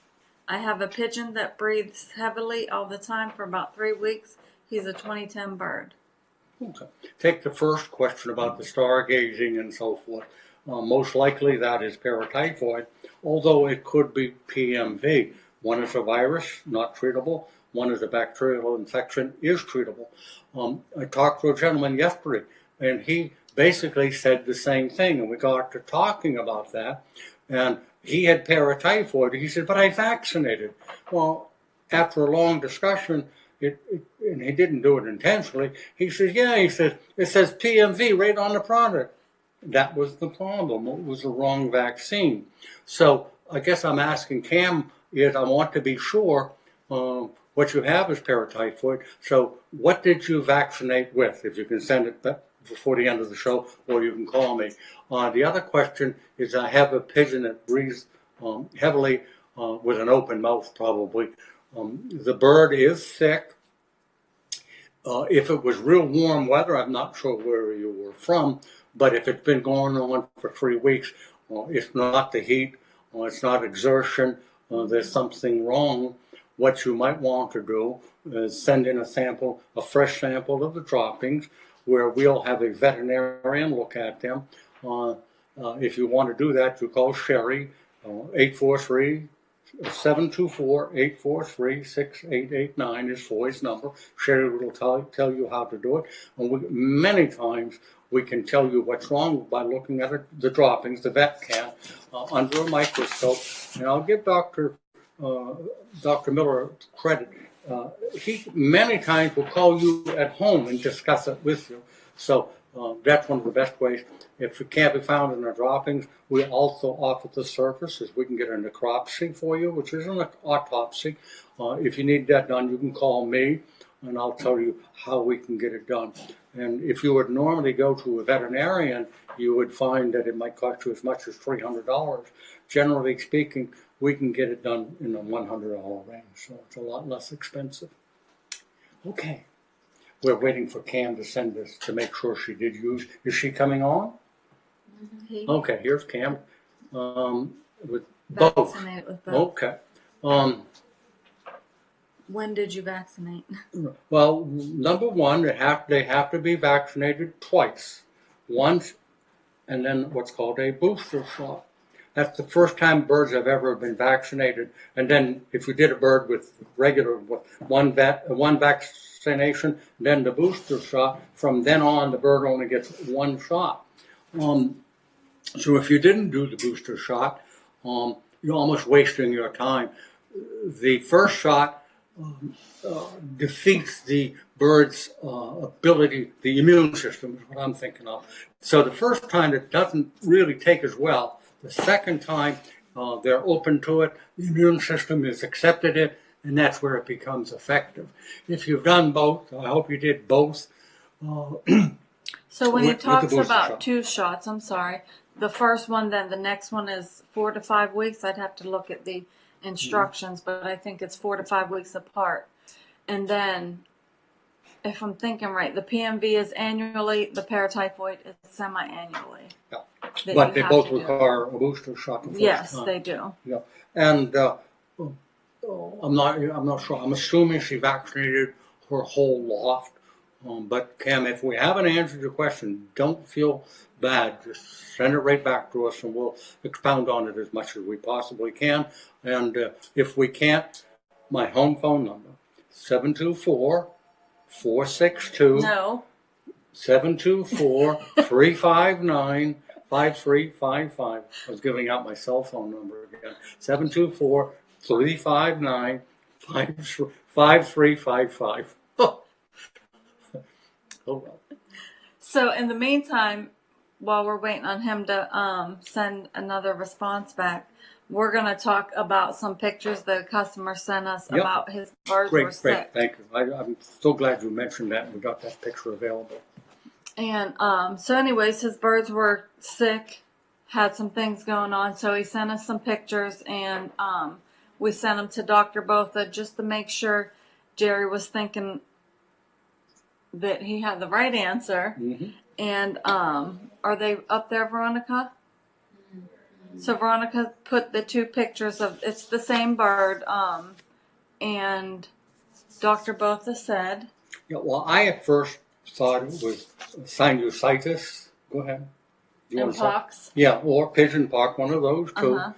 I have a pigeon that breathes heavily all the time for about 3 weeks. He's a 2010 bird. Okay. Take the first question about the stargazing and so forth. Most likely that is paratyphoid, although it could be PMV. One is a virus, not treatable. One is a bacterial infection, is treatable. I talked to a gentleman yesterday, and he basically said the same thing, and we got to talking about that, and he had paratyphoid. He said, but I vaccinated. Well, after a long discussion, and he didn't do it intentionally, he says, yeah, he says, it says PMV right on the product. That was the problem. It was the wrong vaccine. So I guess I'm asking Cam is I want to be sure what you have is paratyphoid. So what did you vaccinate with? If you can send it before the end of the show, or you can call me. The other question is I have a pigeon that breathes heavily with an open mouth probably. The bird is sick. If it was real warm weather, I'm not sure where you were from, but if it's been going on for 3 weeks, it's not the heat, it's not exertion, there's something wrong. What you might want to do is send in a fresh sample of the droppings, where we'll have a veterinarian look at them. If you want to do that, you call Sherry, 724-843-6889 is Foys' number. Sherry will tell you how to do it. And many times we can tell you what's wrong by looking at the droppings, the vet can, under a microscope. And I'll give Dr. Miller credit. he many times will call you at home and discuss it with you. So that's one of the best ways. If it can't be found in the droppings, we also offer the services. We can get a necropsy for you, which is an autopsy. If you need that done, you can call me, and I'll tell you how we can get it done. And if you would normally go to a veterinarian, you would find that it might cost you as much as $300. Generally speaking, we can get it done in the $100 range, so it's a lot less expensive. Okay. We're waiting for Cam to send us to make sure she did use. Is she coming on? He Okay, here's Cam with both. vaccinated with both. Okay. When did you vaccinate? Well, number one, they have to be vaccinated twice. Once, and then what's called a booster shot. That's the first time birds have ever been vaccinated. And then if you did a bird with one vaccination, then the booster shot, from then on the bird only gets one shot. So if you didn't do the booster shot, you're almost wasting your time. The first shot defeats the bird's ability, the immune system is what I'm thinking of. So the first time it doesn't really take as well. The second time they're open to it, the immune system has accepted it, and that's where it becomes effective. If you've done both, I hope you did both. So when he talks about 2 shots, I'm sorry, the first one, then the next one is 4 to 5 weeks. I'd have to look at the instructions, but I think it's 4 to 5 weeks apart. And then, if I'm thinking right, the PMV is annually, the paratyphoid is semi-annually. Yeah. But they both require a booster shot. Yes, they do. Yeah, and I'm not sure. I'm assuming she vaccinated her whole loft. But Cam, if we haven't answered your question, don't feel bad. Just send it right back to us, and we'll expound on it as much as we possibly can. And if we can't, my home phone number, 724-462. No. 724-359-5355. I was giving out my cell phone number again. 724-359-5355. Oh well. So in the meantime, while we're waiting on him to send another response back, we're going to talk about some pictures the customer sent us about his birds were sick. Great, thank you. I'm so glad you mentioned that and we got that picture available. And so anyways, his birds were sick, had some things going on, so he sent us some pictures, and we sent them to Dr. Botha just to make sure Jerry was thinking that he had the right answer. Mm-hmm. And are they up there, Veronica? Mm-hmm. So Veronica put the 2 pictures of, it's the same bird, and Dr. Botha said. Yeah, well, I at first thought it was sinusitis. Go ahead. And pox. Yeah, or pigeon pox, one of those two. Uh-huh.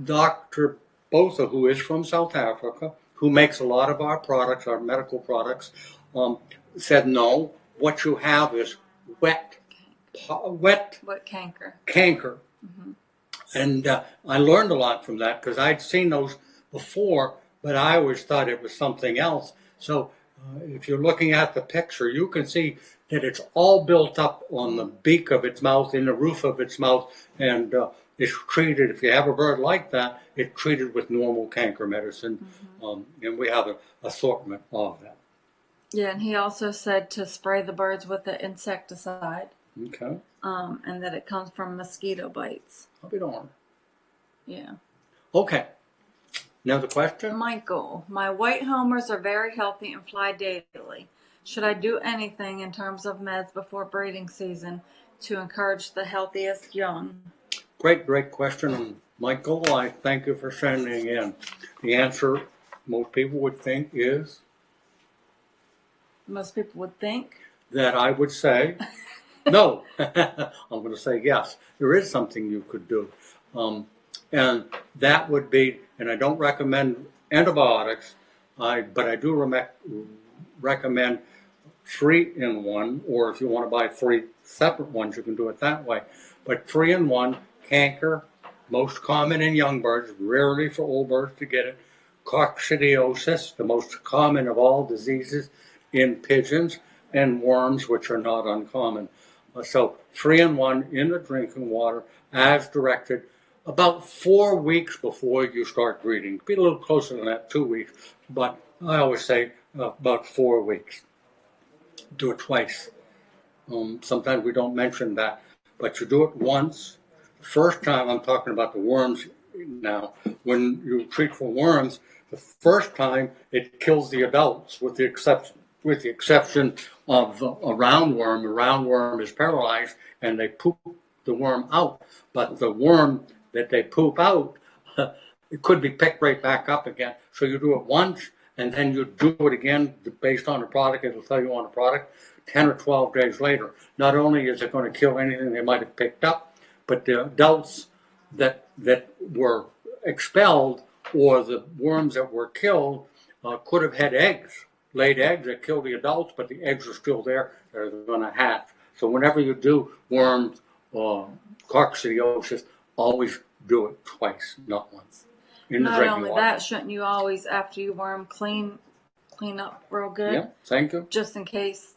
Dr. Botha, who is from South Africa, who makes a lot of our products, our medical products, said no. What you have is wet canker. Mm-hmm. And I learned a lot from that because I'd seen those before, but I always thought it was something else. So if you're looking at the picture, you can see that it's all built up on the beak of its mouth, in the roof of its mouth, and it's treated, if you have a bird like that, it's treated with normal canker medicine, and we have an assortment of that. Yeah, and he also said to spray the birds with the insecticide. Okay. And that it comes from mosquito bites. I'll be darned. Yeah. Okay. Another question? Michael, my white homers are very healthy and fly daily. Should I do anything in terms of meds before breeding season to encourage the healthiest young? Great question. And Michael, I thank you for sending in. The answer most people would think is? Most people would think? That I would say no. I'm going to say yes. There is something you could do. And that would be, and I don't recommend antibiotics, but I do recommend 3-in-1, or if you want to buy 3 separate ones, you can do it that way. But 3-in-1, canker, most common in young birds, rarely for old birds to get it. coccidiosis, the most common of all diseases in pigeons, and worms, which are not uncommon. So 3-in-1 in the drinking water as directed about 4 weeks before you start breeding. Be a little closer than that, 2 weeks, but I always say about 4 weeks. Do it twice. Sometimes we don't mention that, but you do it once. First time, I'm talking about the worms now. When you treat for worms, the first time it kills the adults, with the exception of a roundworm. The roundworm is paralyzed, and they poop the worm out. But the worm that they poop out, it could be picked right back up again. So you do it once, and then you do it again based on the product. It'll tell you on the product 10 or 12 days later. Not only is it going to kill anything they might have picked up, but the adults that were expelled or the worms that were killed could have had eggs, laid eggs that killed the adults, but the eggs are still there. They're going to hatch. So whenever you do worms or coccidiosis, always do it twice, not once. Not only that, shouldn't you always, after you worm, clean up real good? Yeah, thank you. Just in case.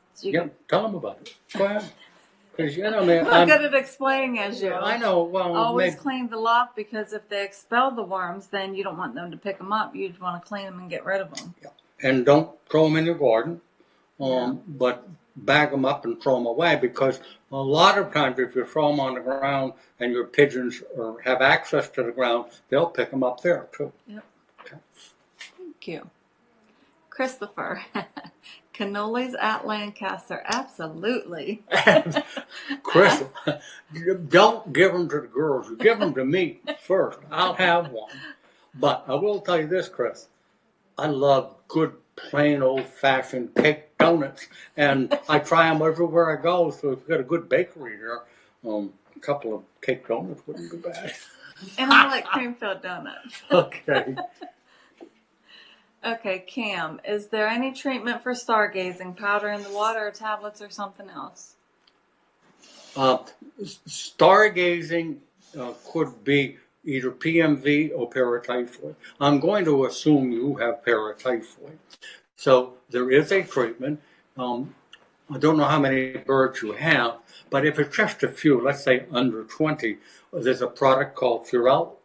Tell them about it. Go ahead. Because man, I'm good at explaining as you. I know. Well, always clean the lock, because if they expel the worms, then you don't want them to pick them up. You just want to clean them and get rid of them. Yeah. And don't throw them in your garden, but bag them up and throw them away, because a lot of times if you throw them on the ground and your pigeons have access to the ground, they'll pick them up there too. Yep. Okay. Thank you. Christopher. Cannolis at Lancaster. Absolutely. Chris, don't give them to the girls. You give them to me first. I'll have one. But I will tell you this, Chris. I love good, plain, old-fashioned cake donuts. And I try them everywhere I go. So if you've got a good bakery here, a couple of cake donuts wouldn't be bad. And I like cream-filled donuts. Okay. Okay, Cam, is there any treatment for stargazing? Powder in the water or tablets or something else? Stargazing could be either PMV or paratyphoid. I'm going to assume you have paratyphoid. So there is a treatment. I don't know how many birds you have, but if it's just a few, let's say under 20, there's a product called Furel.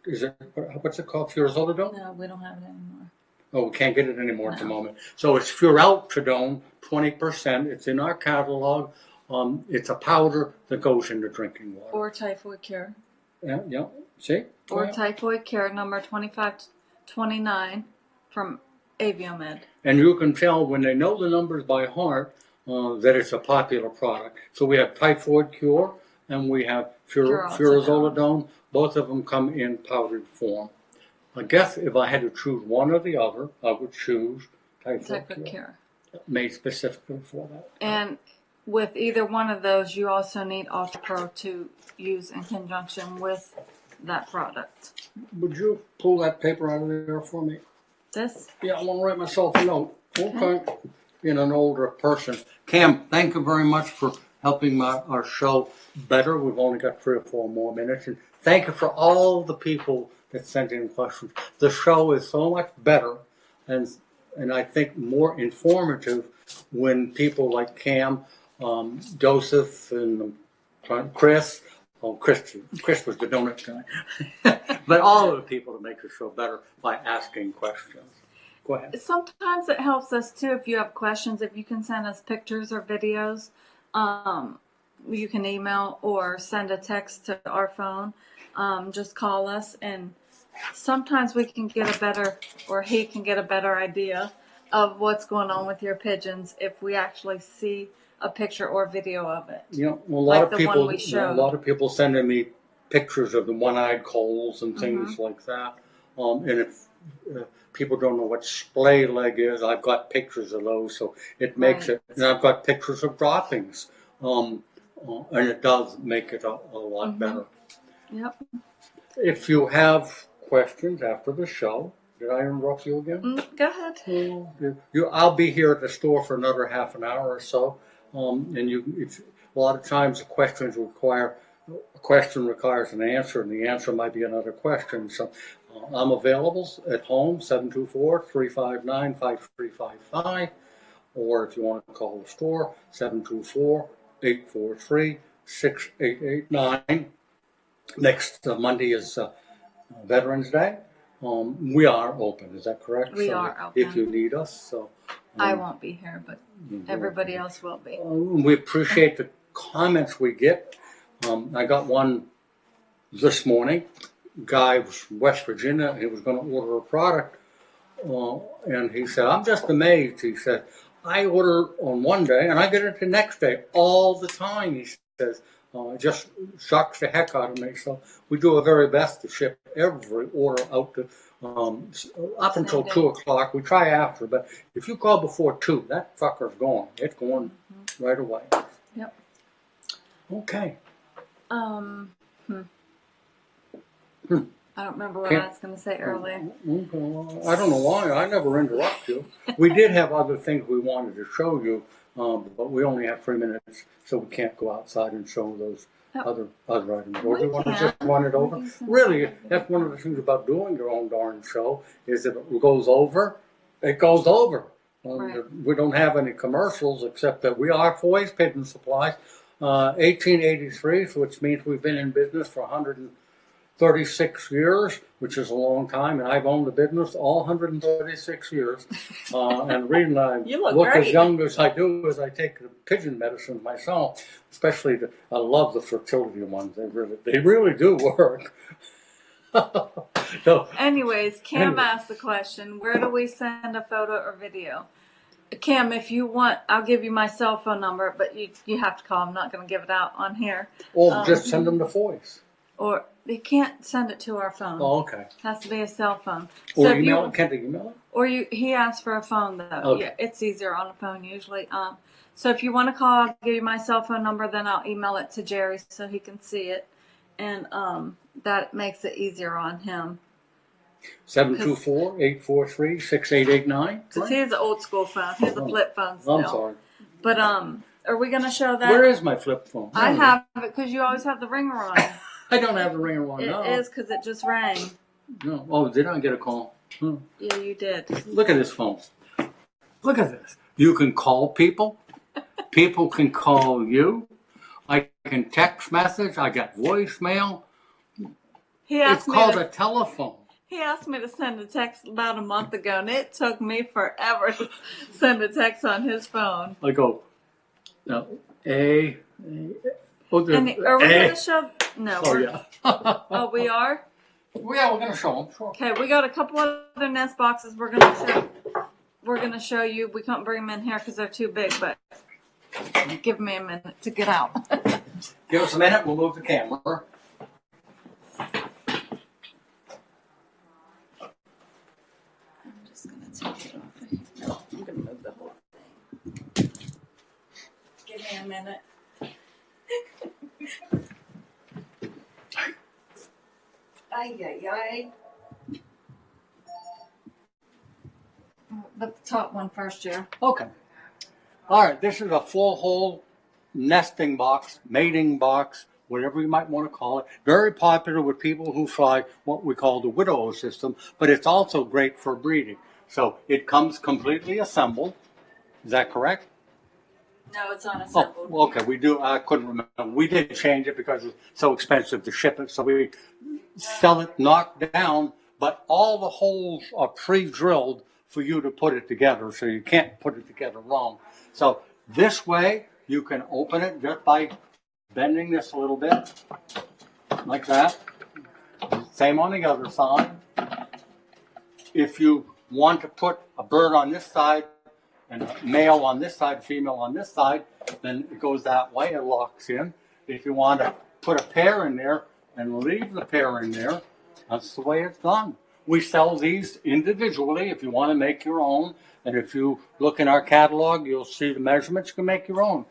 What's it called? Furazolidone? No, we don't have it anymore. Oh, we can't get it anymore at the moment. So it's Furaltridone, 20%. It's in our catalog. It's a powder that goes into drinking water. Or typhoid cure. Yeah. See? Or typhoid cure, number 2529 from Aviomed. And you can tell when they know the numbers by heart that it's a popular product. So we have typhoid cure and we have Furazolidone. Both of them come in powdered form. I guess if I had to choose one or the other, I would choose typhoid cure. Made specifically for that. And with either one of those, you also need Ultra Pro to use in conjunction with that product. Would you pull that paper out of there for me? This? Yeah, I want to write myself a note. Okay. Being an older person. Cam, thank you very much for helping our show better. We've only got 3 or 4 more minutes. And thank you for all the people that sent in questions. The show is so much better and I think more informative when people like Cam, Joseph, and Chris. Oh, Chris was the donut guy. But all of the people that make the show better by asking questions. Go ahead. Sometimes it helps us too if you have questions. If you can send us pictures or videos, you can email or send a text to our phone. Just call us, and sometimes we can get a better, or he can get a better idea of what's going on with your pigeons if we actually see a picture or video of it. You know, a lot of people sending me pictures of the one-eyed coals and things like that. And if people don't know what splay leg is, I've got pictures of those, so it makes it. And I've got pictures of droppings, and it does make it a lot better. Yep. If you have questions after the show, did I interrupt you again? Go ahead. I'll be here at the store for another half an hour or so. And a lot of times a question requires an answer, and the answer might be another question. So I'm available at home, 724-359-5355. Or if you want to call the store, 724-843-6889. Next Monday is Veterans Day. We are open, is that correct? We are open. If you need us. So I won't be here, but everybody else will be. We appreciate the comments we get. I got one this morning. Guy was from West Virginia. He was going to order a product. And he said, I'm just amazed. He said, I order on one day and I get it the next day all the time. He says, it just shocks the heck out of me. So we do our very best to ship every order out to up until 2 o'clock. We try after, but if you call before 2, that fucker's gone. It's going right away. Yep. Okay. I don't remember what I was going to say earlier. I don't know why. I never interrupt you. We did have other things we wanted to show you, but we only have 3 minutes, so we can't go outside and show those other items. Or we want to just run it over. Really, that's one of the things about doing your own darn show, is if it goes over, it goes over. Right. We don't have any commercials except that we are Foys Pigeon Supplies, 1883, which means we've been in business for 136 years, which is a long time, and I've owned the business all 136 years. And the reason I look as young as I do is I take the pigeon medicine myself, especially I love the fertility ones. They really do work. So, anyways, Cam asked the question, where do we send a photo or video? Cam, if you want, I'll give you my cell phone number, but you have to call. I'm not going to give it out on here. Or just send them to Foys. Or they can't send it to our phone. Oh, okay. It has to be a cell phone. Or email it. Can't they email it? Or he asked for a phone, though. Okay. Yeah, it's easier on a phone usually. So if you want to call, I'll give you my cell phone number, then I'll email it to Jerry so he can see it. And that makes it easier on him. 724-843-6889. Because he has an old school phone. He has a flip phone still. I'm sorry. But are we going to show that? Where is my flip phone? I have it because you always have the ringer on. I don't have the ringer on now. It is because it just rang. No. Oh, did I get a call? Yeah, you did. Look at this phone. Look at this. You can call people. People can call you. I can text message. I got voicemail. It's called a telephone. He asked me to send a text about a month ago, and it took me forever to send a text on his phone. I go, no, are we going to show? No. Oh, yeah. Oh, we are? Yeah, we're going to show them. Sure. Okay, we got a couple other nest boxes we're going to show you. We can't bring them in here because they're too big, but give me a minute to get out. Give us a minute. We'll move the camera. Take it off. No, I'm going to move the whole thing. Give me a minute. Ay. The top one first, Joe. Okay. All right. This is a full hole nesting box, mating box, whatever you might want to call it. Very popular with people who fly what we call the widow system, but it's also great for breeding. So it comes completely assembled. Is that correct? No, it's unassembled. Oh, okay. We do. I couldn't remember. We did change it because it's so expensive to ship it. So we sell it knocked down, but all the holes are pre-drilled for you to put it together, so you can't put it together wrong. So this way, you can open it just by bending this a little bit, like that. Same on the other side. If you want to put a bird on this side and a male on this side, female on this side, then it goes that way, it locks in. If you want to put a pair in there and leave the pair in there, that's the way it's done. We sell these individually if you want to make your own, and if you look in our catalog, you'll see the measurements. You can make your own,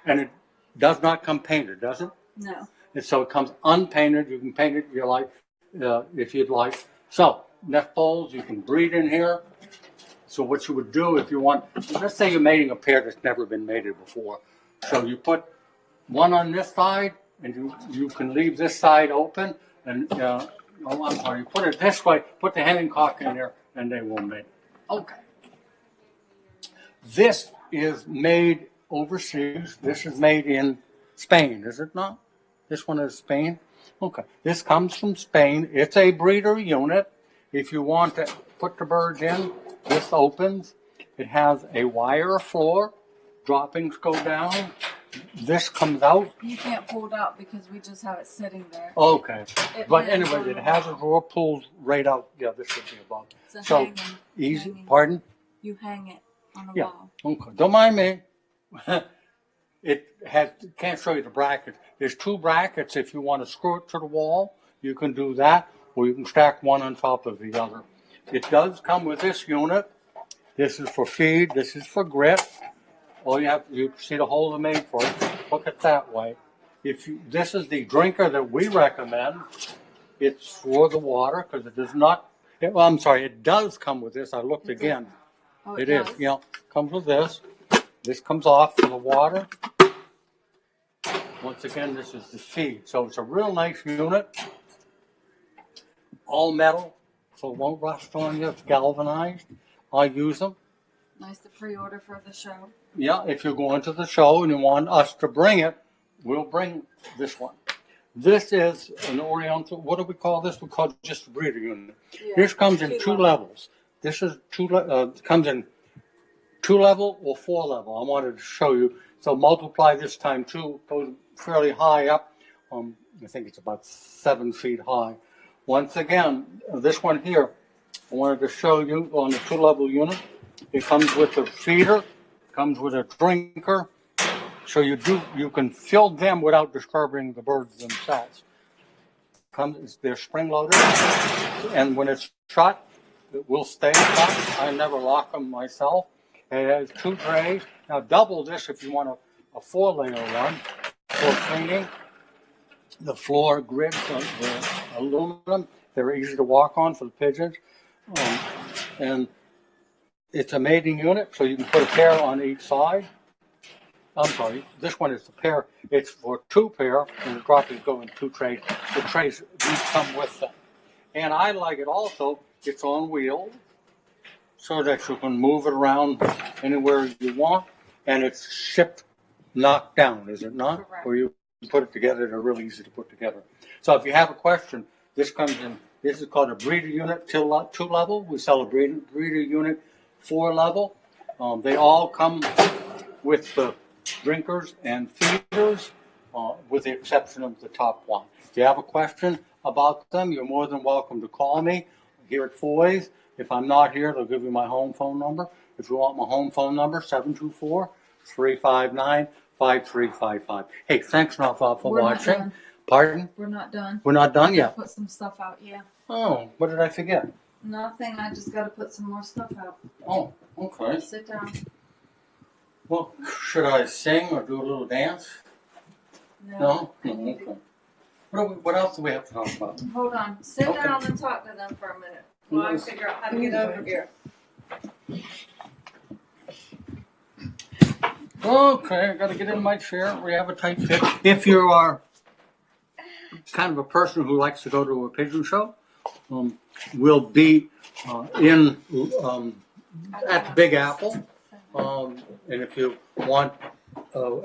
and it does not come painted, does it? No. And so it comes unpainted. You can paint it if you'd like. So nest bowls, you can breed in here. So what you would do if you want, let's say you're mating a pair that's never been mated before. So you put one on this side, and you can leave this side open, and Oh, I'm sorry. Put it this way. Put the hen and cock in there, and they will mate. Okay. This is made overseas. This is made in Spain, is it not? This one is Spain? Okay. This comes from Spain. It's a breeder unit. If you want to put the birds in, this opens. It has a wire floor. Droppings go down. This comes out. You can't pull it out because we just have it sitting there. Okay. But anyway, it has a drawer pulled right out. Yeah, this should be above. So easy. Hanging. Pardon? You hang it on the wall. Okay. Don't mind me. It has, can't show you the brackets. There's two brackets. If you want to screw it to the wall, you can do that, or you can stack one on top of the other. It does come with this unit. This is for feed. This is for grit. All you have to you see the hole they made for it. Hook it that way. This is the drinker that we recommend. It's for the water because it does not. Well, I'm sorry. It does come with this. I looked again. Oh, it is. Yeah, comes with this. This comes off for the water. Once again, this is the feed. So it's a real nice unit. All metal, so it won't rust on you. It's galvanized. I use them. Nice to pre-order for the show. Yeah, if you're going to the show and you want us to bring it, we'll bring this one. This is an Oriental. What do we call this? We call it just a breeder unit. Yeah, this comes in two levels. This is comes in 2-level or 4-level. I wanted to show you. So multiply this time 2, goes fairly high up. I think it's about 7 feet high. Once again, this one here, I wanted to show you on the 2-level unit. It comes with a feeder, comes with a drinker, so you can fill them without disturbing the birds themselves. They're spring loaded, and when it's shut, it will stay shut. I never lock them myself. It has 2 trays. Now double this if you want a 4-layer one for cleaning. The floor grids are aluminum. They're easy to walk on for the pigeons. And it's a mating unit, so you can put a pair on each side. I'm sorry, this one is the pair. It's for 2 pair, and the droppings go in 2 trays. The trays do come with them. And I like it also, it's on wheels, so that you can move it around anywhere you want, and it's shipped knocked down, is it not? Correct. Or you put it together, they're really easy to put together. So if you have a question, this comes in, this is called a breeder unit 2-level. We sell a breeder unit 4-level. They all come with the drinkers and feeders, with the exception of the top one. If you have a question about them, you're more than welcome to call me here at Foys. If I'm not here, they'll give you my home phone number. If you want my home phone number, 724-359-5355. Hey, thanks now for watching. Not done. Pardon? We're not done. We're not done yet? Put some stuff out, yeah. Oh, what did I forget? Nothing, I just got to put some more stuff out. Oh, okay. Sit down. Well, should I sing or do a little dance? No? Okay. What else do we have to talk about? Hold on. Sit down and talk to them for a minute while I figure out how to get over here. Okay, I got to get in my chair. We have a tight fit. If you are kind of a person who likes to go to a pigeon show, we'll be in at the Big Apple. And if you want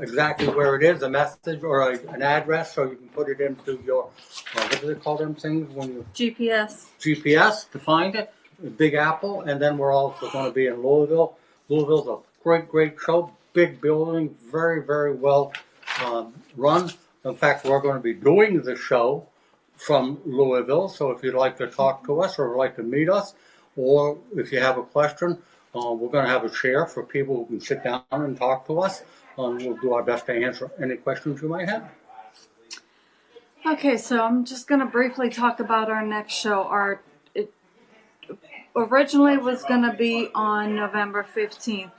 exactly where it is, a message or an address, so you can put it into your, what do they call them things when you? GPS to find it, Big Apple. And then we're also going to be in Louisville. Louisville's a great show, big building, very, very well run. In fact, we're going to be doing the show from Louisville. So if you'd like to talk to us or would like to meet us, or if you have a question, we're going to have a chair for people who can sit down and talk to us. We'll do our best to answer any questions you might have. Okay, so I'm just going to briefly talk about our next show. It originally was going to be on November 15th,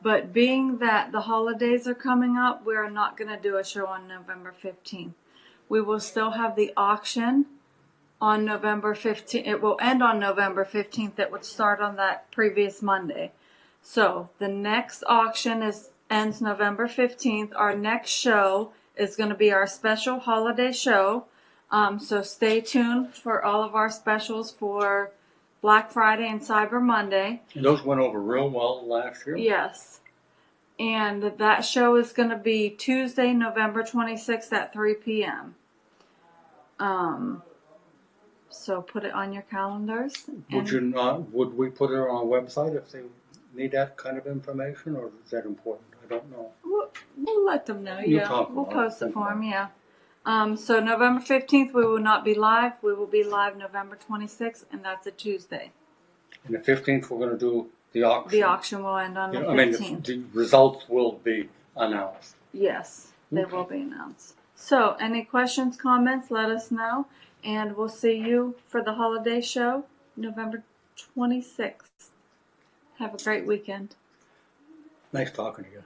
but being that the holidays are coming up, we're not going to do a show on November 15th. We will still have the auction on November 15th. It will end on November 15th. It would start on that previous Monday. So the next auction ends November 15th. Our next show is going to be our special holiday show. So stay tuned for all of our specials for Black Friday and Cyber Monday. And those went over real well last year. Yes. And that show is going to be Tuesday, November 26th at 3 p.m. So put it on your calendars. Would we put it on our website if they need that kind of information, or is that important? I don't know. We'll let them know, You yeah. talk We'll about post it. it for them, yeah. So November 15th, we will not be live. We will be live November 26th, and that's a Tuesday. And the 15th, we're going to do the auction. The auction will end on the 15th. The results will be announced. Yes, they will be announced. So, any questions, comments, let us know. And we'll see you for the holiday show, November 26th. Have a great weekend. Nice talking to you.